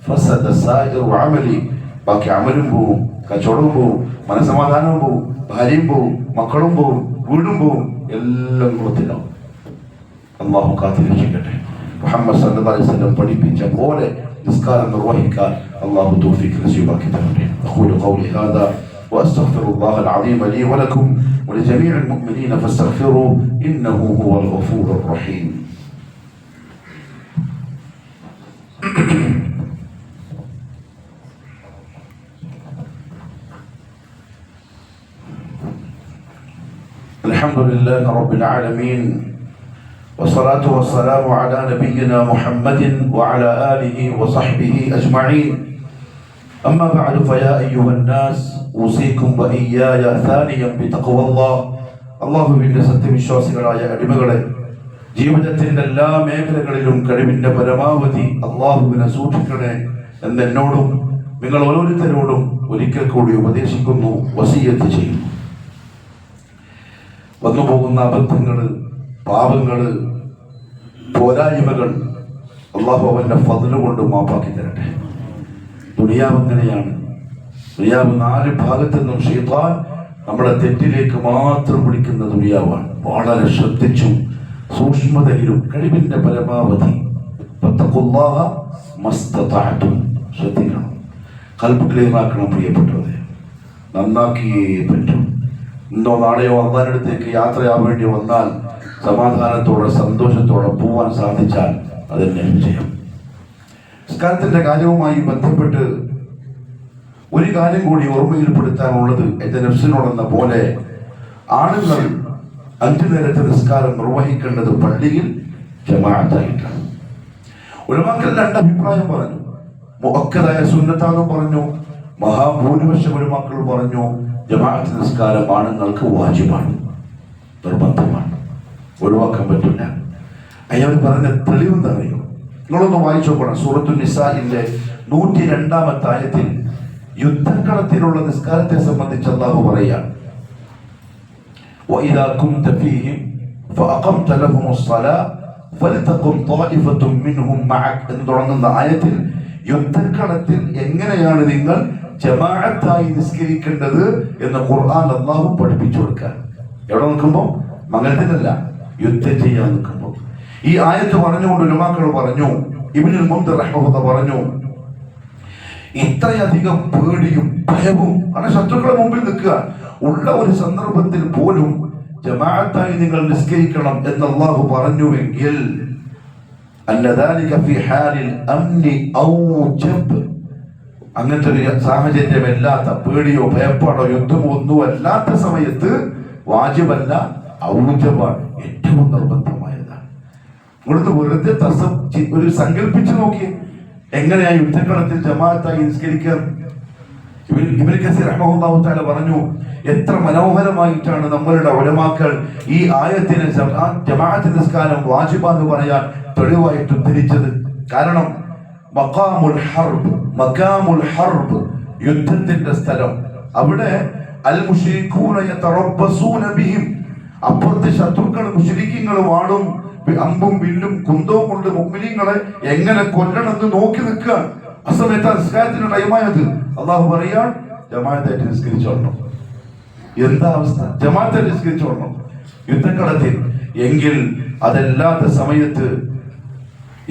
ഫസദ സായിറു അമലി, ബാക്കി അമലും പോവും, കച്ചവടവും പോവും, മനസമാധാനവും പോവും, ഭാര്യയും പോവും, മക്കളും പോവും, വീടും പോവും, എല്ലാം കുളത്തിലാവും. അല്ലാഹു കാത്തിരക്ഷിക്കട്ടെ. മുഹമ്മദ് സല്ലല്ലാഹു അലൈഹി വസല്ലം പഠിപ്പിച്ച പോലെ നിസ്കാരം നിർവഹിക്കാൻ അല്ലാഹു തൗഫീഖ് നസീബാക്കി തരട്ടെ. അഖൂലു ഖൗലി ഹാദാ വഅസ്തഗ്ഫിറുല്ലാഹ അൽ-അദീമ ലീ വലക്കും വലിജമീഇൽ മുഅ്മിനീന ഫസ്തഗ്ഫിറൂ ഇന്നഹു ഹുവൽ ഗഫൂറുർ റഹീം. الحمد لله رب العالمين والصلاة والسلام على نبينا محمد وعلى آله وصحبه أجمعين. أما بعد فيا أيها الناس أوصيكم وإياي ثانيا بتقوى الله. الله بالله സത്യവിശ്വാസികളായ അടിമകളെ, ജീവിതത്തിന്റെ എല്ലാ മേഖലകളിലും കഴിവിന്റെ പരമാവധി അള്ളാഹുവിനെ സൂക്ഷിക്കണേ എന്ന് എന്നോടും നിങ്ങൾ ഓരോരുത്തരോടും ഒരിക്കൽ കൂടി ഉപദേശിക്കുന്നു, വസിയത്ത് ചെയ്യുന്നു. വന്നുപോകുന്ന അബദ്ധങ്ങള്, പാപങ്ങള്, പോരായ്മകൾ അള്ളാഹു അവന്റെ ഫദ്ല് കൊണ്ട് മാപ്പാക്കി തരട്ടെ. ദുനിയാവ് എങ്ങനെയാണ്? ദുനിയാവ് 4 ഭാഗത്തു നിന്നും ശൈത്താൻ നമ്മളെ തെറ്റിലേക്ക് മാത്രം പിടിക്കുന്ന ദുനിയാവാണ്. വളരെ ശ്രദ്ധിച്ചും സൂക്ഷ്മതയിലും കഴിവിന്റെ പരമാവധി ശ്രദ്ധിക്കണം. ഖൽബ് ക്ലിയർ ആക്കണം. പ്രിയപ്പെട്ടവരെ, നന്നാക്കിയേ പറ്റും. ഇന്നോ നാളെയോ അള്ളാഹിനടുത്തേക്ക് യാത്രയാവേണ്ടി വന്നാൽ സമാധാനത്തോടെ സന്തോഷത്തോടെ പോവാൻ സാധിച്ചാൽ അതെന്നെ വിജയം. നിസ്കാരത്തിന്റെ കാര്യവുമായി ബന്ധപ്പെട്ട് ഒരു കാര്യം കൂടി ഓർമ്മയിൽപ്പെടുത്താനുള്ളത്, എന്റെ നഫ്സിനോടെന്ന പോലെ ആണുങ്ങൾ 5 നേരത്തെ നിസ്കാരം നിർവഹിക്കേണ്ടത് പള്ളിയിൽ ജമാഅത്തായിട്ടാണ്. ഉലമാക്കൾ രണ്ട് അഭിപ്രായം പറഞ്ഞു. മുഅക്കദായ സുന്നത്താണെന്നും പറഞ്ഞു, മഹാഭൂരിപക്ഷം ഉലമാക്കൾ പറഞ്ഞു ജമാഅത്ത് നിസ്കാരം ആണുങ്ങൾക്ക് വാജിബാണ്, നിർബന്ധമാണ്, ഒഴിവാക്കാൻ പറ്റില്ല. അയാൾ പറഞ്ഞ തെളിവ് എന്താ അറിയോ? നിങ്ങളൊന്ന് വായിച്ചു നോക്കണം. സൂറത്തുൽ നിസാഇന്റെ 102-ാമത്തെ ആയത്തിൽ യുദ്ധക്കളത്തിലുള്ള നിസ്കാരത്തെ സംബന്ധിച്ച് അല്ലാഹു പറയുകയാണ്, وَإِذَا كُنْتَ فِيهِمْ فَأَقَمْتَ لَهُمُ الصَّلَاةَ فَلْتَقُمْ طَائِفَةٌ مِّنْهُمْ مَعَكَ എന്ന് തുടങ്ങുന്ന ആയത്തിൽ യുദ്ധക്കളത്തിൽ എങ്ങനെയാണ് നിങ്ങൾ ജമാഅത്തായി നിസ്കരിക്കേണ്ടത് എന്ന് ഖുർആൻ അല്ലാഹു പഠിപ്പിച്ചു കൊടുക്കാൻ. എവിടെ നിൽക്കുമ്പോൾ? മംഗലത്തിനല്ല, യുദ്ധം ചെയ്യാൻ നിൽക്കുമ്പോൾ. ഈ ആയത്ത് പറഞ്ഞുകൊണ്ട് ഉലമാക്കൾ പറഞ്ഞു, ഇബ്നുൽ മുൻദിർ റഹിമഹുല്ലാഹ് പറഞ്ഞു, ഇത്രയധികം പേടിയും ഭയവും കാരണം ശത്രുക്കളുടെ മുമ്പിൽ നിൽക്കുക ഉള്ള ഒരു സന്ദർഭത്തിൽ പോലും ജമാഅത്തായി നിങ്ങൾ നിസ്കരിക്കണം എന്ന് അല്ലാഹു പറഞ്ഞുവെങ്കിൽ അങ്ങനത്തെ ഒരു സാഹചര്യമല്ലാത്ത, പേടിയോ ഭയപ്പാടോ യുദ്ധമോ ഒന്നും അല്ലാത്ത സമയത്ത് വാജിബല്ല, ഔജബാണ്, ഏറ്റവും നിർബന്ധമായതാണ്. ഇവിടുന്ന് വെറുതെ ഒരു സങ്കല്പിച്ചു നോക്കി എങ്ങനെയാ യുദ്ധക്കളത്തിൽ ജമാഅത്തായി നിസ്കരിക്കുക. ഇബ്നു കസീർ റഹ്മഹുല്ലാഹു തആല പറഞ്ഞു, എത്ര മനോഹരമായിട്ടാണ് നമ്മളുടെ ഉലമാക്കൾ ഈ ആയത്തിനെ ജമാഅത്ത് നിസ്കാരം വാജിബാന്ന് പറയാൻ തെളിവായിട്ട് ഉദ്ധരിച്ചത്. കാരണം മഖാമുൽ ഹർബ്, യുദ്ധത്തിന്റെ സ്ഥലം, അവിടെ അൽ മുശ്രികൂന യതറബ്ബസൂന ബിഹിം, അപ്പുറത്തെ ശത്രുക്കൾ മുശ്രിക്കീങ്ങൾ വാടും അമ്പും വില്ലും കുന്തവും കൊണ്ട് മുഅ്മിനീങ്ങളെ എങ്ങനെ കൊല്ലണമെന്ന് നോക്കി നിൽക്കുക. ആ സമയത്ത് നിസ്കാരത്തിന് ടൈമായത് അല്ലാഹു പറയാൻ ജമാഅത്തായിട്ട് നിസ്കരിച്ചോളണം. എന്താ അവസ്ഥ? ജമാഅത്തായിട്ട് നിസ്കരിച്ചോളണം യുദ്ധക്കളത്തിൽ. എങ്കിൽ അതല്ലാത്ത സമയത്ത്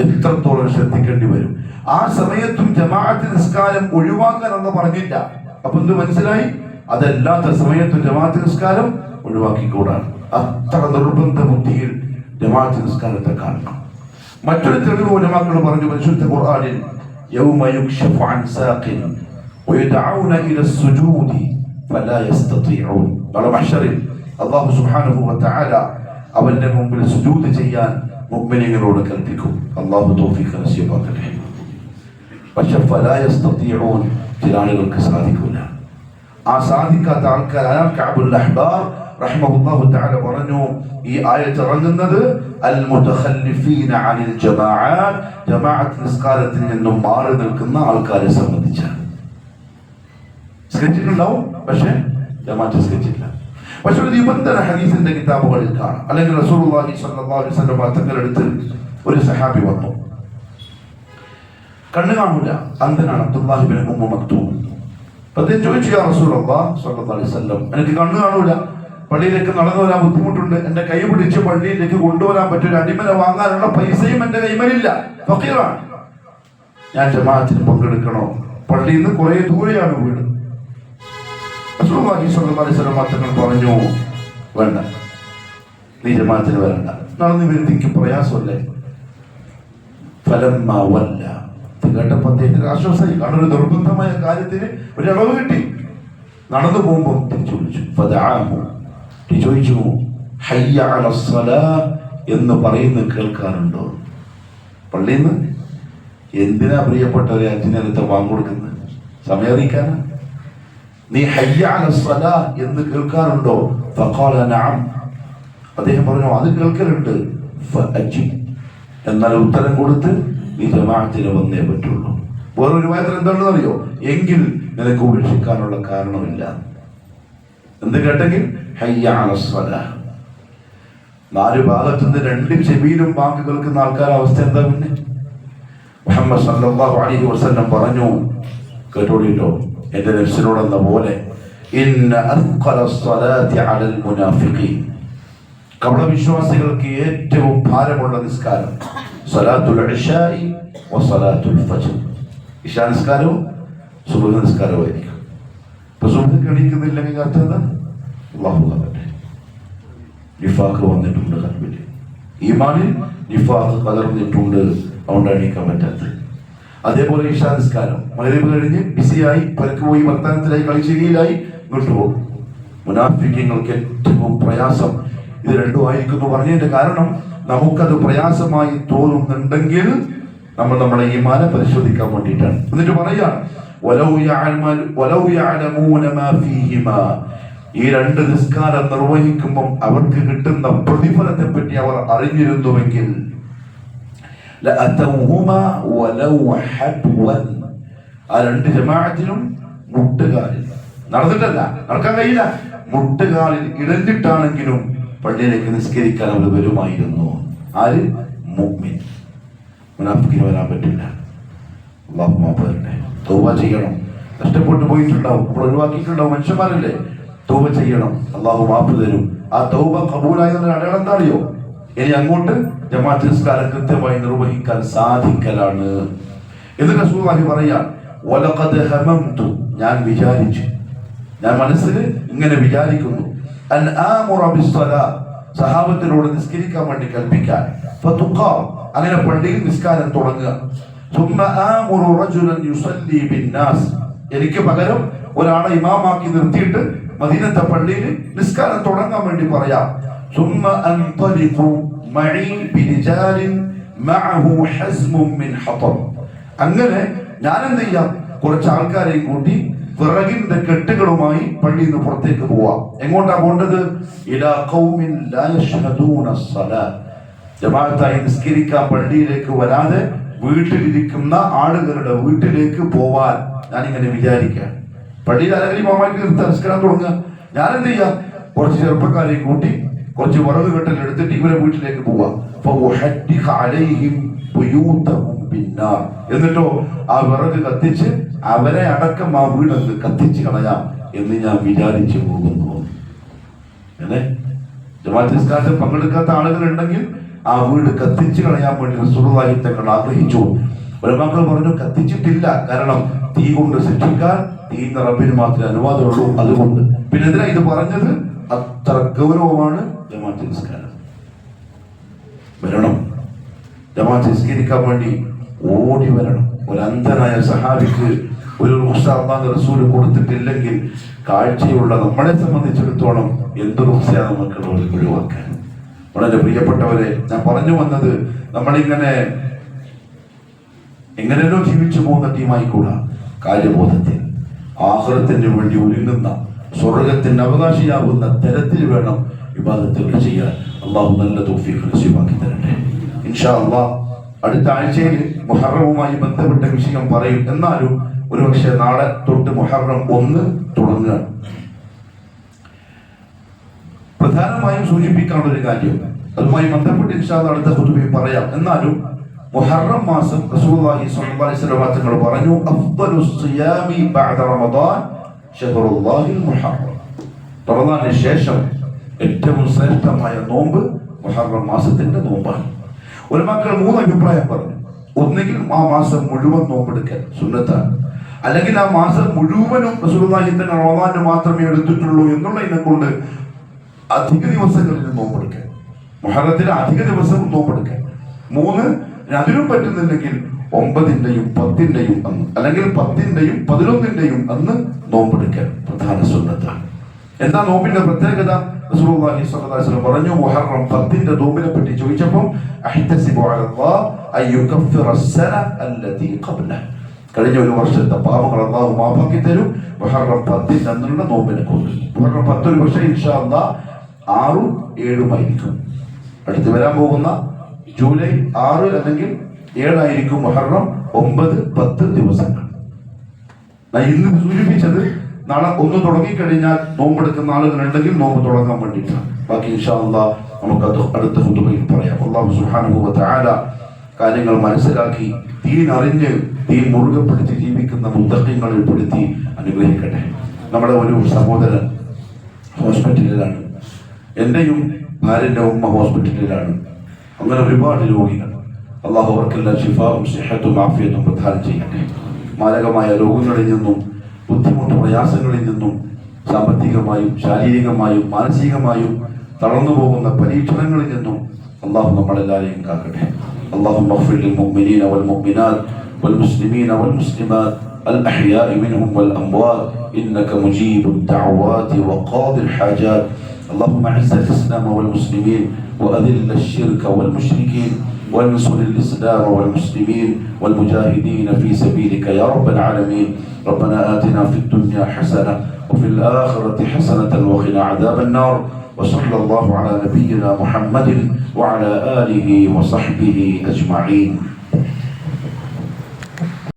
എത്രത്തോളം ശ്രദ്ധിക്കേണ്ടി വരും. ആ സമയത്തും ജമാഅത്ത് നിസ്കാരം ഒഴിവാക്കാൻ എന്ന് പറഞ്ഞില്ല. അപ്പൊ എന്ത് മനസ്സിലായി? അതല്ലാത്ത സമയത്തും ജമാഅത്ത് നിസ്കാരം ഒഴിവാക്കിക്കൂടാണ്. അത്ര നിർബന്ധ ബുദ്ധിയിൽ ജമാഅത്ത് നിസ്കാരത്തെ കാണണം. മറ്റൊരു തെളിവ് ഉലമാക്കൾ പറഞ്ഞു, പരിശുദ്ധ ഖുർആനിൽ യൗമ യുക്ശഫു അൻ സാഖിൻ വയദഊന ഇല السجود ഫലാ യസ്തതിഊൻ, നാളെ മഹ്ശറിൽ അല്ലാഹു സുബ്ഹാനഹു വ തആല അവന്റെ മുമ്പിൽ സുജൂദ് ചെയ്യാൻ മുഅ്മിനീങ്ങളോട് കൽപ്പിക്കും. അല്ലാഹു തൗഫീഖ് നസീബാക്കട്ടെ. പക്ഷേ ഫലാ യസ്തതിഊൻ, ചില ആളുകൾക്ക് സാധിക്കില്ല. ആ സാധിക്കാത്ത ആൾക്കാരാണ് കഅബുൽ അഹ്ബാർ റഹ്മഹുല്ലാഹു തആല പറഞ്ഞു, ഈ ആയത്ത് ഇറങ്ങുന്നത് അൽ മുതഖല്ലിഫീന അനിൽ ജമാഅത്ത്, ജമാഅത്ത് നിസ്കാരത്തിൽ നിന്നും മാറി നിൽക്കുന്ന ആൾക്കാരെ സംബന്ധിച്ചാണ്. സ്കെച്ചിട്ടുണ്ടാവും, പക്ഷേ ജമാഅത്ത് സ്കെച്ചില്ല. പക്ഷെ ഒരു നിബന്ധന ഹദീസിന്റെ കിതാബുകളിൽ കാണാം. അല്ലെങ്കിൽ റസൂലുള്ളാഹി സ്വല്ലല്ലാഹു അലൈഹി വസല്ലം തങ്ങളുടെ ഒരു സഹാബി വന്നു, കണ്ണു കാണൂല, അന്ധനാണ്, അബ്ദുല്ലാഹി ഇബ്നു ഉമ്മ മക്തൂം. അദ്ദേഹം ചോദിച്ചു, യാ റസൂലല്ലാഹ് സ്വല്ലല്ലാഹു അലൈഹി വസല്ലം, എനിക്ക് കണ്ണു കാണൂല, പള്ളിയിലേക്ക് നടന്നു വരാൻ ബുദ്ധിമുട്ടുണ്ട്, എന്റെ കൈ പിടിച്ച് പള്ളിയിലേക്ക് കൊണ്ടുവരാൻ പറ്റൂല, അടിമല വാങ്ങാനുള്ള പൈസയും എന്റെ കൈമലില്ല, ഫഖീറാണ്, ഞാൻ ജമാഅത്തിന് പങ്കെടുക്കണോ? പള്ളിയിൽ നിന്ന് കുറെ ദൂരെയാണ് വീട്. റസൂലുള്ളാഹി സ്വല്ലല്ലാഹു അലൈഹി വസല്ലം തങ്ങൾ പറഞ്ഞു, വേണ്ട, നീ ജമാഅത്തിന് വരണ്ട, നടന്നു വരുത്തിക്ക് പ്രയാസമല്ലേ. ഫലമ്മ വല്ല, കേട്ടപ്പോൾ അദ്ദേഹത്തിന് ആശ്വാസമായി. കാരണം ഒരു നിർബന്ധമായ കാര്യത്തിന് ഒരളവ് കിട്ടി. നടന്നു പോകുമ്പോൾ തിരിച്ചു വിളിച്ചു, ഫദഅഹു, ചോദിച്ചു, ഹയ്യ അലസ്സലാഹ് എന്ന് പറയുന്നത് കേൾക്കാറുണ്ടോ? പള്ളിയിൽ നിന്ന് എന്തിനാ പ്രിയപ്പെട്ടവരെ 5 നേരത്തെ വാങ്ങിക്കൊടുക്കുന്നത്? സമയം അറിയിക്കാനാ? നീ ഹയ്യ അലസ്സലാഹ് എന്ന് കേൾക്കാറുണ്ടോ? ഫഖാല നഅം, അദ്ദേഹം പറഞ്ഞു, അത് കേൾക്കലുണ്ട്. ഫഅജിബ്, എന്നാൽ ഉത്തരം കൊടുത്ത് നീ ജമാഅത്തിന് വന്നേ പറ്റുള്ളൂ. വേറൊരു വായത്തിൽ എന്താണെന്ന് അറിയോ? എങ്കിൽ നിനക്ക് ഉപേക്ഷിക്കാനുള്ള കാരണമില്ല. എന്ത് കേട്ടെങ്കിൽ ഹയ്യ അലസ്സലാഹ്. 4 ഭാഗത്തു നിന്ന് 2 ചെവിയിലും ബാങ്ക് കേൾക്കുന്ന ആൾക്കാരുടെ അവസ്ഥ എന്താ? പിന്നെ മുഹമ്മദ് സല്ലല്ലാഹു അലൈഹി വസല്ലം പറഞ്ഞു, കേട്ടോളിട്ടോ, എന്റെ നഫ്സിനോടെന്ന പോലെ, ഇന്ന അസ്ഖലസ്സലാത്തി അലൽ മുനാഫിഖീൻ, കപടവിശ്വാസികൾക്ക് ഏറ്റവും ഭാരമുള്ള നിസ്കാരം സലാത്തുൽ ഇശാഇ വസലാത്തുൽ ഫജ്ർ, ഇശാ നിസ്കാരവും സുബ്ഹ് നിസ്കാരവുമായിരിക്കും. ഇപ്പൊ സുബ്ഹ് എണീക്കുന്നില്ലെങ്കിൽ അർത്ഥം എന്താ? അല്ലാഹു കാക്കട്ടെ, നിഫാഖ് വന്നിട്ടുണ്ട് കൽബിൽ, ഈമാനിൽ നിഫാഖ് കലർന്നിട്ടുണ്ട്, അതുകൊണ്ട് എണീക്കാൻ പറ്റാത്തത്. അതേപോലെ ഇശാ നിസ്കാരം മഗ്രിബ് കഴിഞ്ഞ് ബിസിയായി, പരക്ക് പോയി, വർത്തമാനത്തിലായി, കളിച്ചിരിയിലായി, ഇങ്ങോട്ട് പോകും. മുനാഫിഖീങ്ങൾക്ക് ഏറ്റവും പ്രയാസം ഇത് രണ്ടും ആയിരിക്കുന്നു പറഞ്ഞതിന്റെ കാരണം, നമുക്കത് പ്രയാസമായി തോന്നുന്നുണ്ടെങ്കിൽ നമ്മൾ നമ്മളെ ഈമാനെ പരിശോധിക്കാൻ വേണ്ടിയിട്ടാണ്. എന്നിട്ട് പറയുകയാണ് വലൗ യഅലമൂന മാ ഫീഹിമാ, ഈ രണ്ട് നിസ്കാരം നിർവഹിക്കുമ്പോൾ അവർക്ക് കിട്ടുന്ന പ്രതിഫലത്തെ പറ്റി അവർ അറിഞ്ഞിരുന്നുവെങ്കിൽ ലഅതൗഹുമാ വലൗ ഹബ്വൻ, ആ രണ്ട് ജമാഅത്തിനും മുട്ടുകാലിൽ നടന്നിട്ടല്ല, നടക്കാൻ കഴിയില്ല, മുട്ടുകാലിൽ ഇടഞ്ഞിട്ടാണെങ്കിലും പള്ളിയിലേക്ക് നിസ്കരിക്കാൻ അവർ വരുമായിരുന്നു. ആര്? മുഅ്മിൻ. മുനാഫിക്കിന് വരാൻ പറ്റില്ല. അല്ലാഹു മാഫ് തരട്ടെ. തൗബ ചെയ്യണം. നഷ്ടപ്പെട്ടു പോയിട്ടുണ്ടാവും, നമ്മൾ ഒഴിവാക്കിയിട്ടുണ്ടാവും, മനുഷ്യന്മാരല്ലേ. തൗബ ചെയ്യണം, അല്ലാഹു മാഫ് തരും. ആ തൗബ കബൂലായതിന്റെ അടയാളം എന്താ അറിയോ? ഇനി അങ്ങോട്ട് ജമാഅത്ത് നിസ്കാരം കൃത്യമായി നിർവഹിക്കാൻ സാധിക്കലാണ്. എന്നിട്ട് റസൂലുള്ളാഹി പറയാൻ വലഖദ് ഹമംതു, ഞാൻ വിചാരിച്ചു, ഞാൻ മനസ്സിൽ ഇങ്ങനെ വിചാരിക്കുന്നു, അൻ ആമുറ ബിസ്സലാ, സഹാബത്തിനോട് നിസ്കരിക്കാൻ വേണ്ടി കൽപ്പിക്കാൻ, ഫതുഖാം, അങ്ങനെ പള്ളിയിൽ നിസ്കാരം തുടങ്ങുക, സുമ്മ ആമുറു റജുലൻ യുസല്ലി ബിന്നാസ്, എനിക്ക് പകരം ഒരാളെ ഇമാമാക്കി നിർത്തിയിട്ട് മദീനത്തെ പള്ളിയിൽ നിസ്കാരം തുടങ്ങാൻ വേണ്ടി പറയാം, സുമ്മ അൻതലിഖു മഈ ബിരിജാലിൻ മഅഹു ഹസ്മുൻ മിൻ ഹതബ്, അങ്ങനെ ഞാൻ എന്ത് ചെയ്യാം, കുറച്ച് ആൾക്കാരെയും കൂട്ടി വിറകിന്റെ കെട്ടുകളുമായി പള്ളിയിൽ നിന്ന് പുറത്തേക്ക് പോവാം. എങ്ങോട്ടാ പോണ്ടത്? ഇലാ ഖൗമിൻ ലാ യശ്ഹദൂന അസ്സലാ, ജമാഅത്തായി നിസ്കരിക്കാൻ പള്ളിയിലേക്ക് വരാതെ വീട്ടിലിരിക്കുന്ന ആളുകളുടെ വീട്ടിലേക്ക് പോവാൻ ഞാനിങ്ങനെ വിചാരിക്കാം. പള്ളിയിൽ ആരെങ്കിലും ഇമാമാക്കി നിർത്താൻ നിസ്കാരം തുടങ്ങുക, ഞാൻ എന്ത് ചെയ്യാം, കുറച്ച് ചെറുപ്പക്കാരെയും കൂട്ടി കുറച്ച് വിറക് കെട്ടൽ എടുത്തിട്ട് ഇവരെ വീട്ടിലേക്ക് പോവാം. എന്നിട്ടോ ആ വിറക് കത്തിച്ച് അവരെ അടക്കം ആ വീടൊന്ന് കത്തിച്ച് കളയാം എന്ന് ഞാൻ വിചാരിച്ചു പോകുന്നു. അല്ലേ, ജമാഅത്ത് നിസ്കാരത്തിൽ പങ്കെടുക്കാത്ത ആളുകൾ ഉണ്ടെങ്കിൽ ആ വീട് കത്തിച്ച് കളയാൻ വേണ്ടി റസൂലുള്ളാഹി തങ്ങൾ ആഗ്രഹിച്ചു. ഉലമാക്കൾ പറഞ്ഞു കത്തിച്ചിട്ടില്ല, കാരണം തീ കൊണ്ട് ശിക്ഷിക്കാൻ തീന്ന റബ്ബിന് മാത്രമേ അനുവാദമുള്ളൂ, അതുകൊണ്ട്. പിന്നെ എന്തിനാ ഇത് പറഞ്ഞത്? അത്ര ഗൗരവമാണ് ജമാഅത്ത് നിസ്കാരം. വരണം, ജമാഅത്ത് നിസ്കരിക്കാൻ വേണ്ടി ഓടി വരണം. ഒരു അന്ധനായ സഹാബിക്ക് ഒരു റസൂൽ കൊടുത്തിട്ടില്ലെങ്കിൽ കാഴ്ചയുള്ള നമ്മളെ സംബന്ധിച്ചിടത്തോളം എന്ത് റുഖ്സയാണ് നമുക്ക് ഒഴിവാക്കാൻ. വളരെ പ്രിയപ്പെട്ടവരെ, ഞാൻ പറഞ്ഞു വന്നത്, നമ്മളിങ്ങനെ എങ്ങനെയോ ജീവിച്ചു പോകുന്ന ടീമായിക്കൂടാ. കാര്യബോധത്തിൽ ആഖിറത്തിന് വേണ്ടി ഒരുങ്ങുന്ന സ്വർഗത്തിന്റെ അവകാശിയാകുന്ന തരത്തിൽ വേണം ഇബാദത്തുകൾ ചെയ്യാൻ. അള്ളാഹു നല്ല തൗഫീഖ് നസീബാക്കി തരട്ടെ. ഇൻഷാ അള്ളാഹ് അടുത്ത ആഴ്ചയിൽ മുഹറമുമായി ബന്ധപ്പെട്ട വിഷയം പറയും. എന്നാലും ഒരുപക്ഷെ നാളെ തൊട്ട് മുഹറം 1 തുടങ്ങുകയാണ്. പ്രധാനമായും സൂചിപ്പിക്കാനുള്ള ഒരു കാര്യം, അതുമായി ബന്ധപ്പെട്ട് ഇൻഷാ അല്ലാഹ് അടുത്ത ഖുതുബയിൽ പറയാം. എന്നാലും മുഹറം മാസം റസൂലുള്ളാഹി സ്വല്ലല്ലാഹു അലൈഹി വസല്ലം തങ്ങൾ പറഞ്ഞു, അഫ്ദലുസ് സിയാമി ബഅദ റമദാൻ ശഹ്റുല്ലാഹിൽ മുഹറം, റമദാനിന് ശേഷം ഏറ്റവും ശ്രേഷ്ഠമായ നോമ്പ് മുഹറം മാസത്തിന്റെ നോമ്പാണ്. ഉലമാക്കൾ 3 അഭിപ്രായം പറഞ്ഞു. ഒന്നുകിൽ ആ മാസം മുഴുവൻ നോമ്പെടുക്കാൻ സുന്നത്താണ്, അല്ലെങ്കിൽ ആ മാസം മുഴുവനും റസൂലുള്ളാഹി തങ്ങൾ റമദാനിന് മാത്രമേ എടുത്തിട്ടുള്ളൂ എന്നുള്ളതിനെ കൊണ്ട് അധിക ദിവസങ്ങളിൽ നോമ്പെടുക്കാൻ, മുഹറത്തിന് അധിക ദിവസവും നോമ്പെടുക്കാൻ. 3, അതിനും പറ്റുന്നില്ലെങ്കിൽ 9-ന്റെയും 10-ന്റെയും അന്ന്, അല്ലെങ്കിൽ 10-ന്റെയും 11-ന്റെയും അന്ന് നോമ്പെടുക്കാൻ പ്രധാന സുന്നത്താണ്. എന്താ നോമ്പിന്റെ പ്രത്യേകത? റസൂലുള്ളാഹി സ്വല്ലല്ലാഹു അലൈഹി വസല്ലം പറഞ്ഞു, മുഹറം 10-ന്റെ നോമ്പിനെ പറ്റി ചോദിച്ചപ്പോൾ അഹ്തസിബു അലല്ലാഹ് അയ്യുകഫിറ അസ്സന അല്ലതി ഖബ്ലഹ, കഴിഞ്ഞ ഒരു വർഷത്തെ പാപങ്ങൾ അല്ലാഹു മാഫാക്കി തരും മുഹറം 10 അന്നുള്ള നോമ്പിനെ കൊണ്ട്. മുഹറം 10 ഒരു പക്ഷേ ഇൻഷാ അല്ലാഹ് 6, 7 ആയിരിക്കും. അടുത്ത് വരാൻ പോകുന്ന ജൂലൈ 6 അല്ലെങ്കിൽ 7 ആയിരിക്കും മുഹറം 9, 10 ദിവസങ്ങൾ. ഞാൻ ഇന്ന് സൂചിപ്പിച്ചത് നാളെ 1 തുടങ്ങിക്കഴിഞ്ഞാൽ നോമ്പെടുക്കുന്ന ആളുകളുണ്ടെങ്കിൽ നോമ്പ് തുടങ്ങാൻ വേണ്ടിയിട്ടാണ്. ബാക്കി ഇൻഷാ അല്ലാഹ് നമുക്കത് അടുത്ത ഖുതുബയിൽ പറയാം. അല്ലാഹു സുബ്ഹാനഹു വ തആല കാര്യങ്ങൾ മനസ്സിലാക്കി ദീൻ അറിഞ്ഞ് ദീൻ മുറുകെ പിടിച്ച് ജീവിക്കുന്ന മുത്തഖീങ്ങളിൽ പെടുത്തി അനുഗ്രഹിക്കട്ടെ. നമ്മുടെ ഒരു സഹോദരൻ ഹോസ്പിറ്റലിലാണ്, എന്റെയും ഭാര്യന്റെ ഉമ്മ ഹോസ്പിറ്റലിലാണ്. അങ്ങനെ ഒരുപാട് രോഗികൾ. അല്ലാഹു അവർക്കെല്ലാം ശിഫാവും സിഹത്തും ആഫിയത്തും പ്രദാനം ചെയ്യട്ടെ. മാരകമായ രോഗങ്ങളിൽ നിന്നും ബുദ്ധിമുട്ട് പ്രയാസങ്ങളിൽ നിന്നും സാമ്പത്തികമായും ശാരീരികമായും മാനസികമായും തളർന്നു പോകുന്ന പരീക്ഷണങ്ങളിൽ നിന്നും അല്ലാഹു നമ്മളെല്ലാവരെയും കാക്കട്ടെ. اللهم اغفر للمؤمنين والمؤمنات والمسلمين والمسلمات الأحياء منهم والأموات إنك مجيب الدعوات وقاضي الحاجات. اللهم اعز الإسلام والمسلمين وأذل الشرك والمشركين وانصر الإسلام والمسلمين والمجاهدين في سبيلك يا رب العالمين. ربنا آتنا في الدنيا حسنة وفي الآخرة حسنة وقنا عذاب النار. وصلى الله على نبينا محمد وعلى آله وصحبه أجمعين.